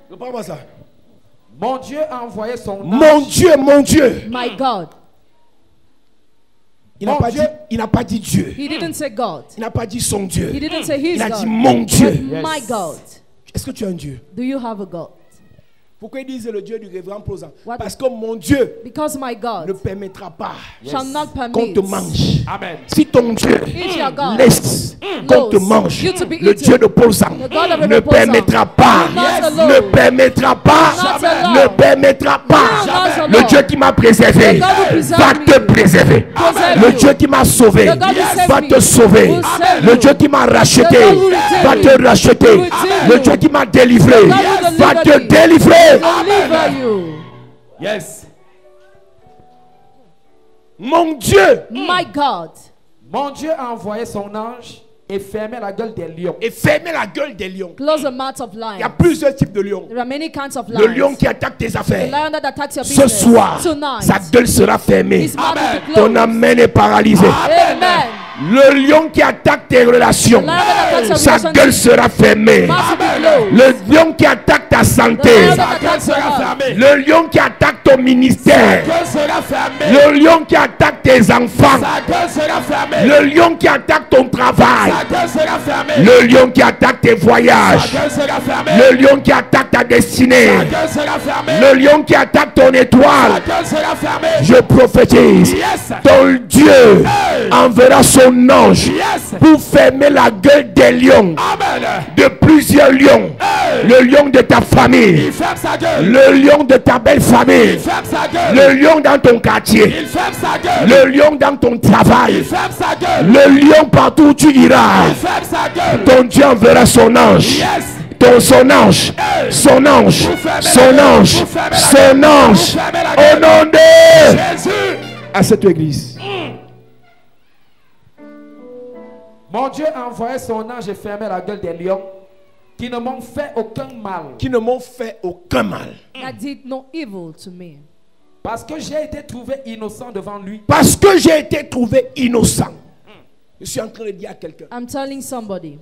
Reprends-moi ça. Mon Dieu a envoyé son Mon ange. Dieu, mon Dieu. My God. Il n'a Mon pas Dieu. dit, il n'a pas dit Dieu. He didn't say God. Il n'a pas dit son He Dieu. didn't say his Il a dit God. mon Dieu. My God. Est-ce que tu as un Dieu? Do you have a God? Pourquoi ils disent le Dieu du révérend Prozan? What? Parce que mon Dieu Because my ne God permettra pas shall not qu'on te permit mange. Amen. Si ton Dieu if your God laisse qu'on te mange, you to be le eaten, Dieu de Prozan the God of ne Reverend Prozan permettra pas, will not allow, ne permettra pas, not allow, ne permettra pas. will not allow. Le Dieu qui m'a préservé The God who preserved va te me préserver. preserve Le you. Dieu qui m'a sauvé The God who saved va me te sauver. will save Le you. Dieu qui m'a racheté The God who redeemed va me te racheter. will redeem Le you. Dieu qui m'a délivré The God who va te delivered me délivrer. deliver you. Yes. Mon Dieu My God Mon Dieu a envoyé son ange et fermé la gueule des lions. et fermez la gueule des lions. close the mouth of Il y a lions. plusieurs types de lions. There are many kinds of Le lion lions. qui attaque tes The affaires. lion that attacks your Ce business soir, tonight. sa gueule sera fermée. His mouth will be Ton closed. amène est paralysé. Amen. Le lion qui attaque tes relations, The lion that attacks your sa relationship gueule sera fermée. mouth will be closed. Le lion qui attaque ta The santé, lion that attacks your health. le lion qui attaque ton ministère, Gueule sera fermée. le lion qui attaque tes enfants, Sa gueule sera fermée. le lion qui attaque ton travail, Sa gueule sera fermée. le lion qui attaque tes Sa voyages, gueule sera fermée. le lion qui attaque ta Sa destinée, gueule sera fermée. le lion qui attaque ton Sa étoile. gueule sera fermée. Je prophétise, Yes. ton Dieu enverra son ange Yes. pour fermer la gueule des lions, Amen. de plusieurs lions. Le lion de ta famille, Il ferme sa gueule. le lion de ta belle Il famille, ferme sa gueule. le lion dans ton quartier, Il ferme sa gueule. le lion dans ton travail, Il ferme sa gueule. le lion partout où tu iras. Il ferme sa gueule. Ton Dieu enverra son ange. Yes. Son ange, son ange, son ange, son ange, au nom de Jésus. à cette église. Mon Dieu a envoyé son ange et fermé la gueule des lions qui ne m'ont fait aucun mal. Qui ne m'ont fait aucun mal. That did no evil to me. Parce que j'ai été trouvé innocent devant lui. Parce que j'ai été trouvé innocent. Je suis en train de dire à quelqu'un, I'm telling somebody,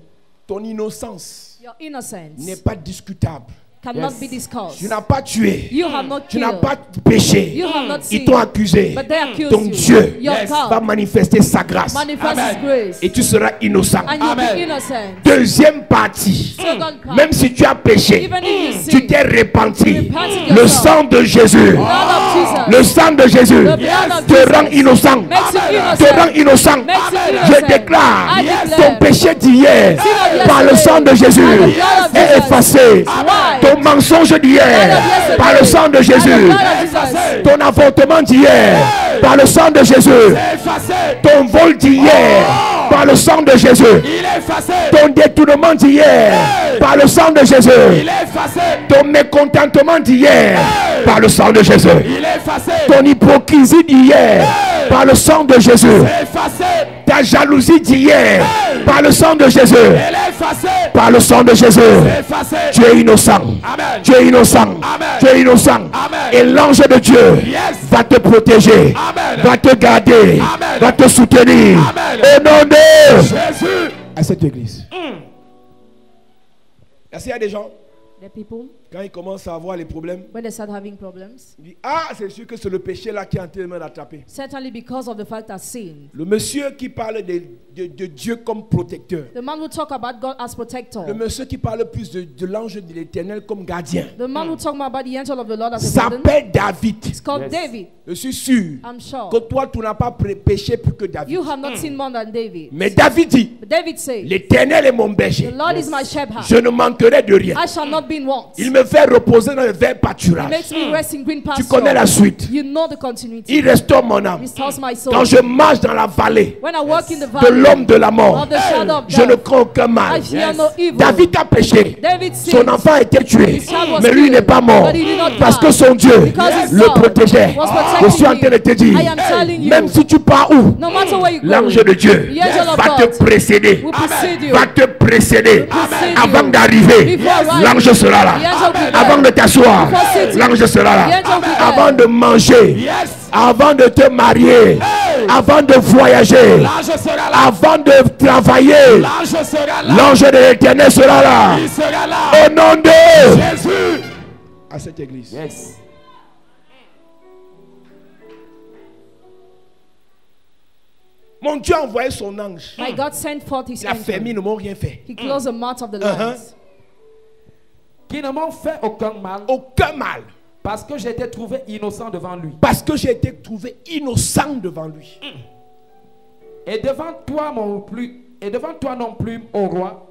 ton innocence your innocence n'est pas discutable. cannot Yes. be discussed. Tu n'as pas tué. You have not Tu n'as killed. pas péché. You have not Ils sinned. t'ont accusé. But they accuse Ton you. Dieu Your Yes. va God manifester sa grâce. manifests His Amen. grace. Et tu seras innocent. And you'll Amen. be innocent. Deuxième partie. Second part. Même si tu as péché, Even if you tu sin, t'es repenti. repented Le yourself. sang de Jésus. blood of Jesus. Le sang de Jésus The blood of te Jesus rend innocent. makes you Te innocent. rend innocent. Makes you Je innocent. déclare, I declare. ton péché d'hier, of par le yesterday, sang de Jésus, by the blood of est Jesus, effacé. wiped. Ton mensonge d'hier, yesterday, par le sang de by the Jésus. blood of Jesus. Ton avortement d'hier, par le sang de Jésus. Effacé. Ton vol d'hier, par le sang de Jésus. Il est effacé. Ton détournement d'hier, par le sang de Jésus. Il est effacé. Ton mécontentement d'hier, par le sang de Jésus. Il est effacé. Ton hypocrisie d'hier, par le sang de Jésus. Effacé. Ta jalousie d'hier, par le sang de Jésus. Elle est effacée. Par le sang de Jésus. Effacé. Tu es innocent. Amen. Tu es innocent. Amen. Tu es innocent. Amen. Et l'ange de Dieu Yes. va te protéger, Amen. va te garder, Amen. va te soutenir. Amen. Au nom de Jésus. à cette église. Est-ce qu'il y a des gens, The people, quand ils commencent à avoir les problèmes, when they start having problems, ils disent, ah, c'est sûr que c'est le péché là qui est en train de me rattraper. certainly because of the fact that sin. Le monsieur qui parle de Dieu comme protecteur. The man who talk about God as protector. Le monsieur qui parle plus de l'ange de l'éternel comme gardien. The man who talk about the angel of the Lord as a warden. S'appelle David. It's called Yes. David. Je suis sûr I'm sure. que toi, tu n'as pas péché plus que David. You have not sinned more than David. Mais David dit, But David said, l'éternel est mon berger. the Lord is my shepherd. Je ne manquerai de rien. I shall not be in want. Il me fait reposer dans le vert He pâturage. makes me rest in green Tu pasture. connais la suite. You know the continuity. Il restaure mon âme. Restores my soul. Quand je marche dans la vallée When I walk in the de valley l'homme de la mort, of the shadow of je ne death, crains aucun I mal. fear no evil. David a péché. David Son sinned. enfant a été tué. His child was Mais lui killed, n'est pas mort. but he did not Parce die. que son Dieu Because his le God protégeait. was Je protecting suis en train de te dire, I am telling you, même si tu pars où, no matter where you go, l'ange de Dieu the angel of va God te précéder. will precede you. Va te précéder. precede Avant you. d'arriver, Before arriving, l'ange sera là. the angel will be Avant de there. t'asseoir, Before sitting, l'ange sera the là. angel will be there. Avant de manger, Yes. avant de te marier, avant de voyager, L'ange sera là. avant de travailler, L'ange sera là. l'ange de l'éternel sera là. Il sera là. Au nom de Jésus. à cette église. Yes. Mon Dieu a envoyé son ange. My God sent forth his Il a fermé, ils angel. ne m'ont rien fait. He closed the mouth of the Uh-huh. lions. qui ne m'ont fait aucun mal, aucun mal. parce que j'ai été trouvé innocent devant lui. Parce que j'ai été trouvé innocent devant lui. Et devant toi non plus, ô roi,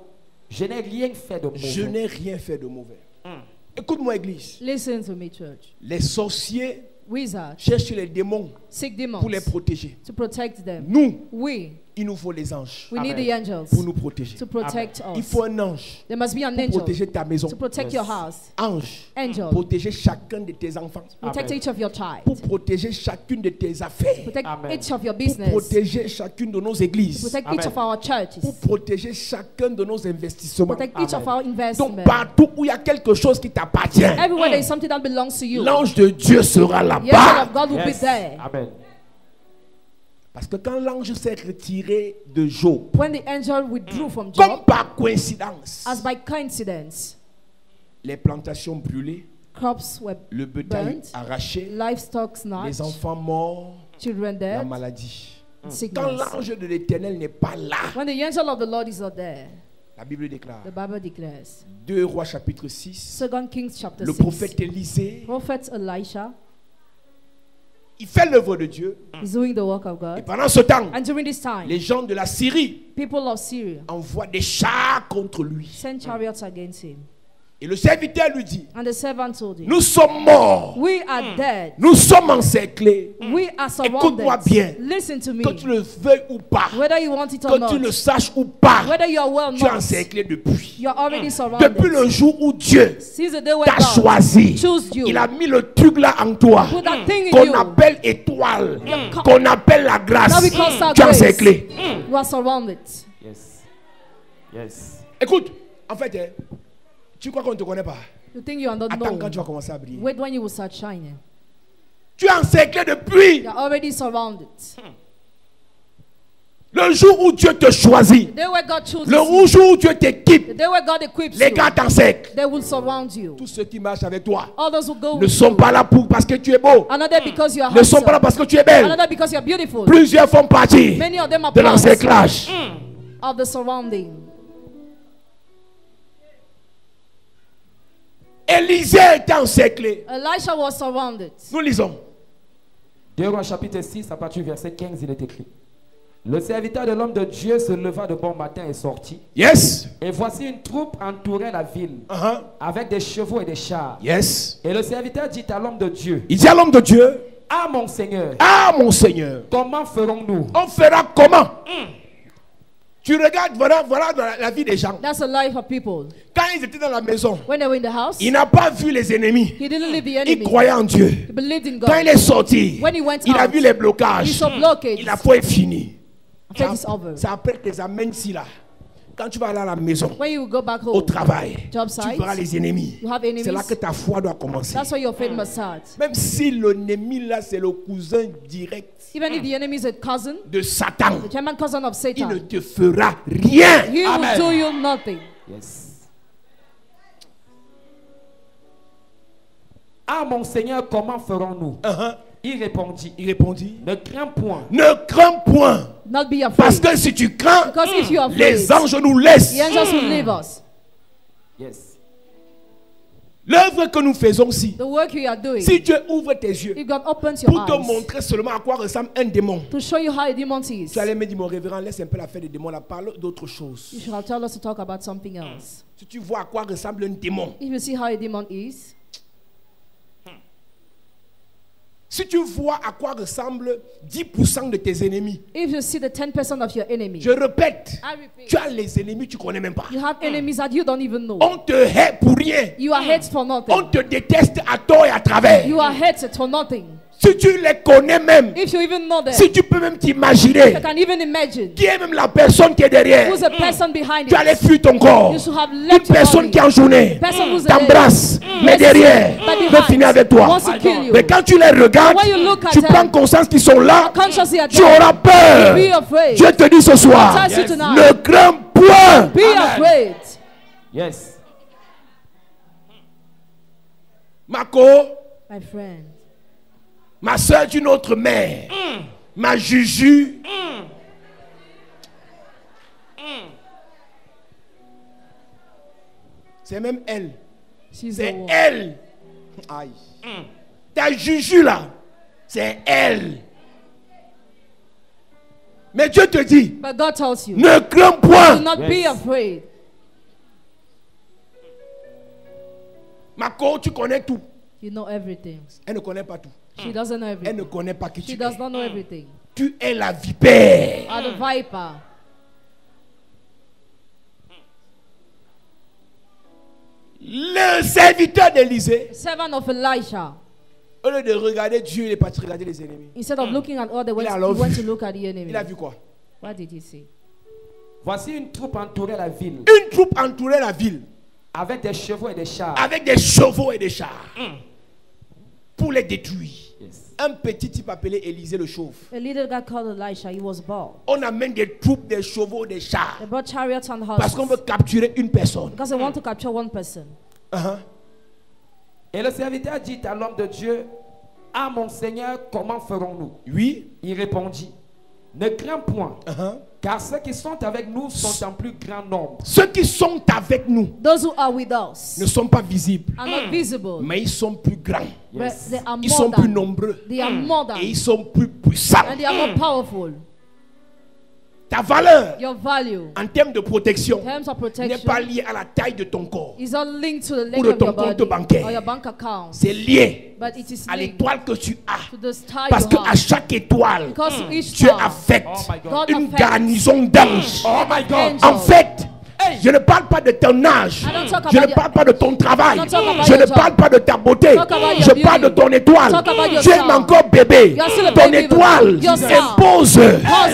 je n'ai rien fait de mauvais. Je n'ai rien fait de mauvais. Écoute-moi, église. Listen to me, church. Les sorciers Wizards cherchent les démons seek demons pour les protéger. to protect them. Nous, Il nous faut les anges we need Amen. the angels pour nous protéger. to protect Il us. faut un ange There must be an pour angel protéger ta maison. to protect your house. Ange, Angel, protéger chacun de tes enfants. protect Amen. each of your child. Pour protéger chacune de tes affaires. Protect Amen. each of your Pour business. protéger chacune de nos églises. Protect Amen. each of our churches. Pour protéger chacun de nos investissements. Protect each of Amen. our Donc investments. partout où il y a quelque chose qui t'appartient, Everywhere there is something that belongs to you, the l'ange de Dieu sera angel là-bas. of God will be Yes. there. Amen. Parce que quand l'ange s'est retiré de Job, When the angel withdrew from comme Job, par coïncidence, as by coincidence, les plantations brûlées, crops were le bétail burnt, arraché, livestock les snatched, enfants morts, children la dead, maladie. Quand sickness. l'ange de l'Éternel n'est pas là, When the angel of the Lord is not there, la Bible déclare, the Bible declares, 2 Rois chapitre 6, 2 Kings chapter le 6, prophète Élisée, Prophet Elisha il fait l'œuvre de Dieu. is doing the work of Et God. pendant ce temps, And during this time, les gens de la Syrie people of Syria envoient des chars contre lui. sent chariots against him. Et le serviteur lui dit, And the servant told him, nous sommes morts, we are dead. nous sommes encerclés. We are Écoute-moi bien. surrounded. Listen to me. Que tu le veuilles ou pas, Whether you want it or que tu le not, saches ou pas, whether you are well tu es not, encerclé depuis. you are already surrounded. Depuis le jour où Dieu Since the day when t'a God choisi, chose you, il a mis le truc là en toi, put that thing in qu'on you, appelle étoile, Your qu'on appelle la grâce. that we call star Tu es grace. encerclé. You are surrounded. Yes. Yes. Écoute, en fait, tu crois qu'on ne te connaît pas? You think you are not Attends quand tu vas known. commencer à briller. Wait when you will start shining. Tu es encerclé depuis You are already surrounded. le jour où Dieu te choisit, The day where God chooses le you, jour où Dieu t'équipe, the day where God equips les you, gars t'encerclent. they will surround you. Tous ceux qui marchent avec toi All those who go ne with sont you pas là parce que tu es beau, are not there because you are ne sont pas là handsome. parce que tu es belle. Another because you are beautiful. Plusieurs font partie Many of them are de parts l'encerclage. of the surrounding. Élisée était encerclé. Elisha was surrounded. Nous lisons. 2 Rois chapitre 6, à partir du verset 15, il est écrit. Le serviteur de l'homme de Dieu se leva de bon matin et sortit. Yes. Et voici une troupe entourait la ville, Uh-huh. avec des chevaux et des chars. Yes. Et le serviteur dit à l'homme de Dieu, Il dit à l'homme de Dieu, ah mon Seigneur, ah mon Seigneur, comment ferons-nous? on fera comment? Tu regardes, voilà dans la vie des gens. That's the life of people. Quand ils étaient dans la maison, When they were in the house, il n'a pas vu les ennemis. he didn't leave the Il enemy. croyait en Dieu. He believed in Quand God. il est sorti, When he went il a out, vu les he blocages. saw blockades. Il a foi est fini. Faith is over. C'est après tes amènes ici là. Quand tu vas aller à la maison, When you go back au home, travail, job tu site, verras les ennemis. you have enemies. C'est là que ta foi doit commencer. That's where your faith must start. Même si l'ennemi là, c'est le cousin direct Even if the enemy is a cousin, de Satan, the German cousin of il ne Satan, te fera rien. he Amen. will do you nothing. Yes. Ah mon Seigneur, comment ferons-nous? Uh-huh. Il répondit, Il répondit, ne crains point. ne crains point, Not be parce afraid. que si tu crains, Because if you are les afraid, anges nous laissent. the angels will leave us. Yes. L'œuvre que nous faisons ici, The work you are doing, si Dieu ouvre tes yeux if God opens your pour te eyes montrer seulement à quoi ressemble un démon, to show you how a demon is, tu allais me dire, mon révérend, laisse un peu l'affaire des démons, là, parle d'autre chose. you should have told us to talk about something else. Si tu vois à quoi ressemble un démon, If you see how a demon is, si tu vois à quoi ressemble 10% de tes ennemis, if you see the 10% of your enemy, je répète, I repeat, tu as les ennemis, tu connais même pas. you have enemies that you don't even know. On te hait pour rien. You are hated for On nothing. te déteste à tort et à travers. You are hated for nothing. Si tu les connais même, If you even know them, si tu peux même you t'imaginer can even imagine qui est même la personne qui est derrière, who's the person behind tu allais it. fuir ton corps. You should have Une left your personne body. qui en journée Person who's t'embrasse, mais Yes, derrière but veut behind finir avec toi. wants to kill you. Mais quand tu les regardes, When you look at tu them, prends conscience qu'ils sont là, consciously at tu them, auras peur. be afraid. Dieu te dit ce soir, Tells you tonight, ne crains point. be afraid. Yes. Marco, My friend, ma soeur d'une autre mère, ma Juju, c'est même elle She's the C'est one. elle. Aïe. Ta juju là, c'est elle. Mais Dieu te dit, But God tells you, ne crains do point. not be afraid. Marco, tu connais tout. You know everything. Elle ne connaît pas tout. She doesn't know Elle everything. ne connaît pas qui She tu does es. not know everything. Tu es la vipère. Are the viper. Le serviteur d'Élisée, Servant of Elisha. au lieu de regarder Dieu, il est parti regarder les ennemis. Instead of looking at others, Il a he went vu. to look at the enemy. Il a vu quoi? What did he see? Voici une troupe entourait la ville Une troupe entourait la ville avec des chevaux et des chars. avec des chevaux et des chars pour les détruire. Yes. Un petit type appelé Élisée le chauve. A little guy called Elisha, he was bald. On amène des troupes, des chevaux, des chars They brought chariots and parce qu'on veut horses capturer une personne. because they want to capture one person. Uh-huh. Et le serviteur dit à l'homme de Dieu, ah mon Seigneur, comment ferons-nous? Oui. Il répondit, ne crains point, Uh-huh. car ceux qui sont avec nous sont en plus grand nombre. Ceux qui sont avec nous Those who are with us ne sont pas visibles, are not visible, mais ils sont plus grands. but they are Ils more sont plus than. nombreux They are more than. et ils sont plus puissants. And they are more powerful. Ta valeur Your value en termes de protection in terms of n'est protection pas liée à la taille de ton corps. is not linked to the Ou length de of ton your compte body bancaire. or your bank account, C'est lié but it is à linked l'étoile que tu as. to the star Parce you qu'à have. chaque étoile, Because to each Dieu star, affecte Oh my God. God une affects garnison d'anges. Oh my God. angels. En fait, je ne parle pas de ton âge. I don't talk Je about ne parle pas de ton travail. I don't talk about Je your ne job. parle pas de ta beauté. Talk about your Je parle de beauty. ton étoile. Talk about your Tu es star. encore bébé. You're still a Ton baby. étoile Your star impose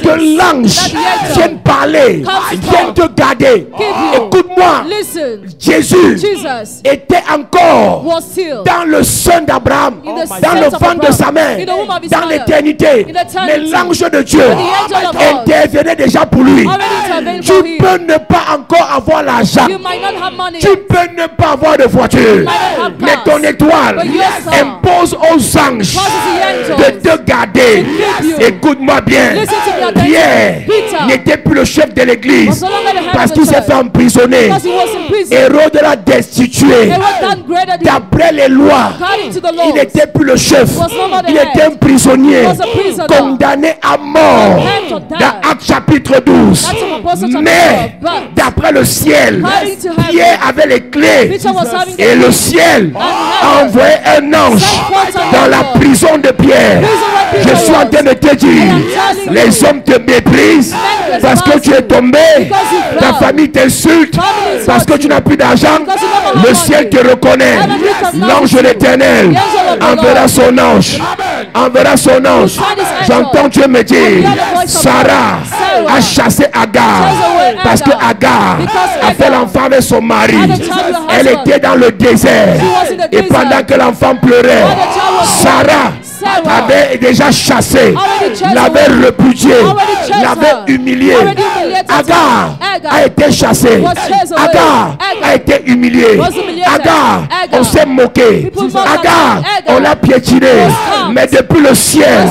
que l'ange that the angel vienne parler, comes to vienne te garder. Give you. Écoute-moi, Listen, Jésus Jesus était encore was still dans le sein d'Abraham, in the dans sense le of ventre de Abraham, sa mère, in the womb of his dans mother, l'éternité. in eternity. Mais l'ange de Dieu the angel of God intervenait déjà pour lui. already intervened Tu for him. peux ne pas encore avoir l'argent. You might not have money Tu yet, peux ne pas avoir de voiture. might not have Mais cars, ton étoile but your star impose aux anges causes the de angels te garder. keep you. Écoute-moi bien. Listen to me attentively. Pierre Peter n'était plus le chef de l'église was no longer the head parce of qu'il the s'est church fait emprisonner. because he was in prison. Hérode l'a destitué. They were downgraded him. D'après les lois, According to the il laws, n'était plus le chef. was no longer Il the était head. un prisonnier He was a prisoner. condamné à mort. Condemned to death. Dans Actes chapitre 12. That's in Apostles chapter Mais 12. But d'après le ciel, according to heaven, Pierre avait les clés. Peter was having Et le ciel a envoyé un ange dans la prison de Pierre. Je suis en train de te dire, les hommes te méprisent parce que tu es tombé, ta famille t'insulte parce que tu n'as plus d'argent. Le ciel te reconnaît. L'ange de l'Éternel enverra son ange. Enverra son ange. J'entends Dieu me dire, Sarah a chassé Agar parce que Agar a fait l'enfant avec son mari. Elle était dans le désert et pendant que l'enfant pleurait, Sarah avait déjà chassé, l'avait repudié, l'avait humilié. Agar a été chassé. Agar a été humilié. Agar, on s'est moqué. Agar, on l'a piétiné. Mais depuis le ciel,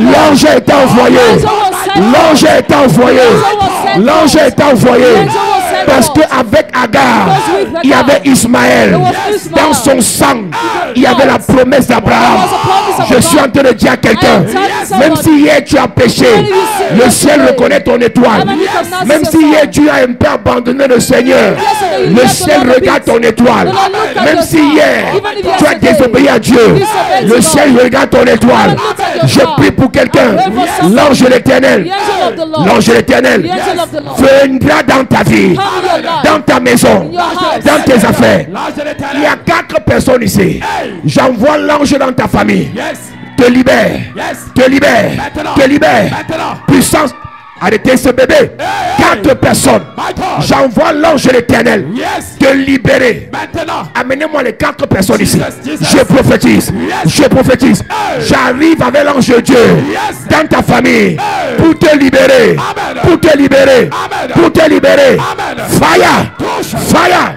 l'ange a été envoyé. L'ange a été envoyé. L'ange a été envoyé. Parce qu'avec Agar, il y avait Ismaël. Dans son sang, il y avait la promesse d'Abraham. Je suis en train de dire à quelqu'un, même si hier tu as péché, le ciel reconnaît ton étoile. Même si hier tu as un peu abandonné le Seigneur, le ciel regarde ton étoile. Même si hier tu as désobéi à Dieu, le ciel regarde ton étoile. Je prie pour quelqu'un. L'ange de l'Éternel, l'ange de l'Éternel viendra dans ta vie, dans ta maison, dans tes affaires. Il y a 4 personnes ici. J'envoie l'ange dans ta famille. Te libère, te libère, te libère. Puissance. Arrêtez ce bébé. 4 personnes. J'envoie l'ange de l'Éternel te libérer. Amenez-moi les 4 personnes ici. Je prophétise. Je prophétise. J'arrive avec l'ange de Dieu dans ta famille pour te libérer. Pour te libérer. Pour te libérer. Fire. Fire.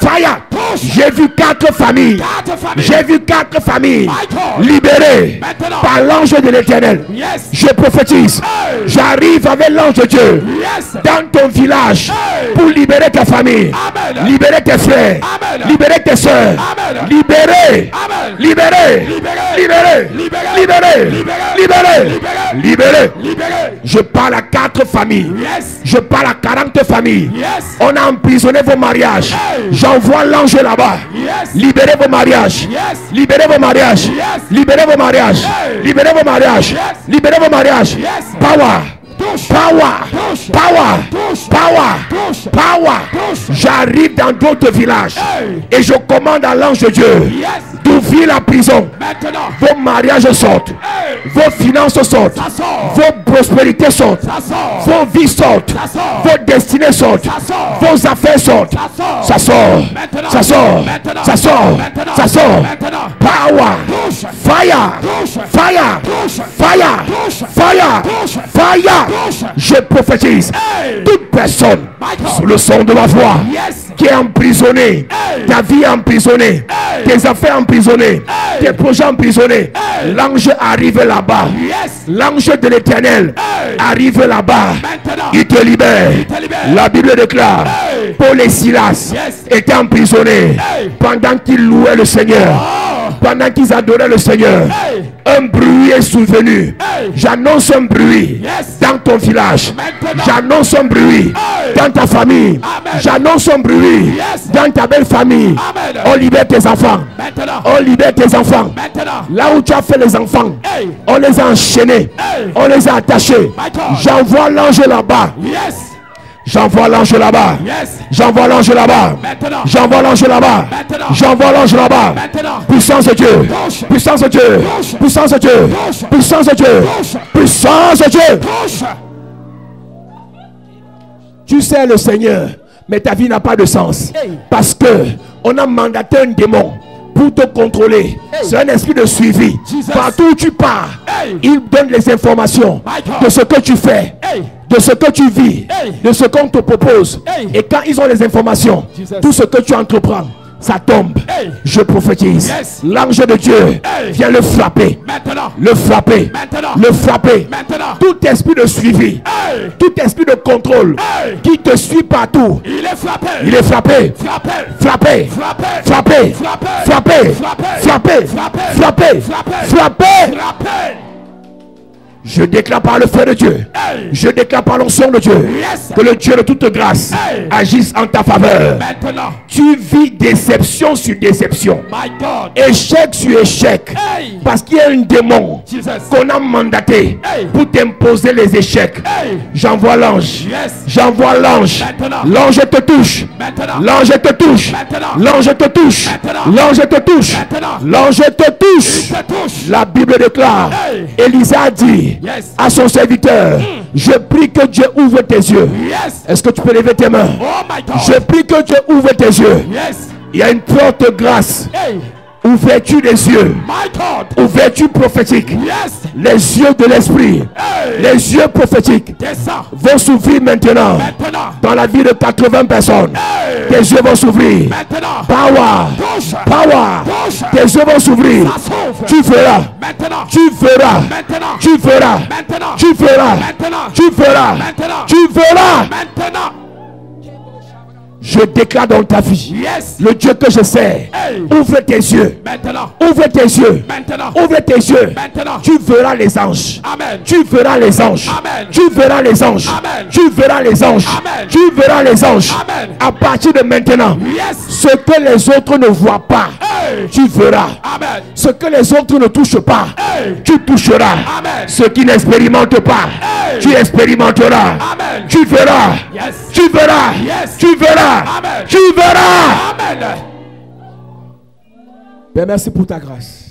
Fire. J'ai vu 4 familles. familles. J'ai vu 4 familles libérées par l'ange de l'Éternel. Je prophétise. J'arrive avec l'ange de Dieu dans ton village pour libérer ta famille, libérer tes frères, libérer tes soeurs, libérer, libérer, libérer, libérer, libérer, libérer. Je parle à 4 familles. Je parle à 40 familles. On a emprisonné vos mariages. J'envoie l'ange là-bas. Libérez vos mariages. Libérez vos mariages. Libérez vos mariages. Libérez vos mariages. Libérez vos mariages. Power. Power, power, power, power. J'arrive dans d'autres villages et je commande à l'ange de Dieu d'ouvrir la prison. Vos mariages sortent, vos finances sortent, vos prospérités sortent, vos vies sortent, vos destinées sortent, vos affaires sortent. Ça sort, ça sort, ça sort, ça sort. Power, fire, fire, fire, fire, fire. Je prophétise, toute personne sous le son de ma voix qui est emprisonnée, ta vie emprisonnée, tes affaires emprisonnées, tes projets emprisonnés, l'ange arrive là-bas. L'ange de l'Éternel arrive là-bas. Il te libère. La Bible déclare, Paul et Silas étaient emprisonnés pendant qu'ils louaient le Seigneur. Pendant qu'ils adoraient le Seigneur, un bruit est souvenu. J'annonce un bruit dans ton village. J'annonce un bruit dans ta famille. J'annonce un bruit dans ta belle famille. On libère tes enfants. On libère tes enfants. Là où tu as fait les enfants, on les a enchaînés. On les a attachés. J'envoie l'ange là-bas. J'envoie l'ange là-bas. J'envoie l'ange là-bas. J'envoie l'ange là-bas. J'envoie l'ange là-bas. Puissance de Dieu. Puissance de Dieu. Puissance de Dieu. Puissance de Dieu. Puissance de Dieu. Tu sais le Seigneur, mais ta vie n'a pas de sens. Parce que on a mandaté un démon pour te contrôler. C'est un esprit de suivi. Partout où tu pars, il donne les informations de ce que tu fais, de ce que tu vis, de ce qu'on te propose. Et quand ils ont les informations, tout ce que tu entreprends, ça tombe. Je prophétise. L'ange de Dieu vient le frapper. Le frapper. Le frapper. Tout esprit de suivi, tout esprit de contrôle qui te suit partout, il est frappé. Il est frappé. Frappé. Frappé. Frappé. Frappé. Frappé. Frappé. Je déclare par le feu de Dieu, je déclare par l'onction de Dieu, que le Dieu de toute grâce agisse en ta faveur. Tu vis déception sur déception, échec sur échec, parce qu'il y a un démon qu'on a mandaté pour t'imposer les échecs. J'envoie l'ange, j'envoie l'ange. L'ange te touche, l'ange te touche, l'ange te touche, l'ange te touche, l'ange te touche. La Bible déclare, Élisa a dit à son serviteur, je prie que Dieu ouvre tes yeux. Est-ce que tu peux lever tes mains? Je prie que Dieu ouvre tes yeux. Il y a une forte grâce. Ouverture des yeux, ouverture prophétique, les yeux de l'esprit, les yeux prophétiques vont s'ouvrir maintenant. Dans la vie de 80 personnes, tes yeux vont s'ouvrir. Power, power, tes yeux vont s'ouvrir. Tu feras, tu feras, tu feras, tu feras, tu feras, tu feras. Je déclare dans ta vie, le Dieu que je sers, ouvre tes yeux, ouvre tes yeux, ouvre tes yeux. Tu verras les anges, tu verras les anges, tu verras les anges, tu verras les anges, tu verras les anges. À partir de maintenant, ce que les autres ne voient pas, tu verras. Ce que les autres ne touchent pas, tu toucheras. Ce qui n'expérimentent pas, tu expérimenteras. Tu verras, tu verras, tu verras. Tu verras. Père, merci pour ta grâce.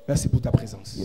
Merci pour ta présence.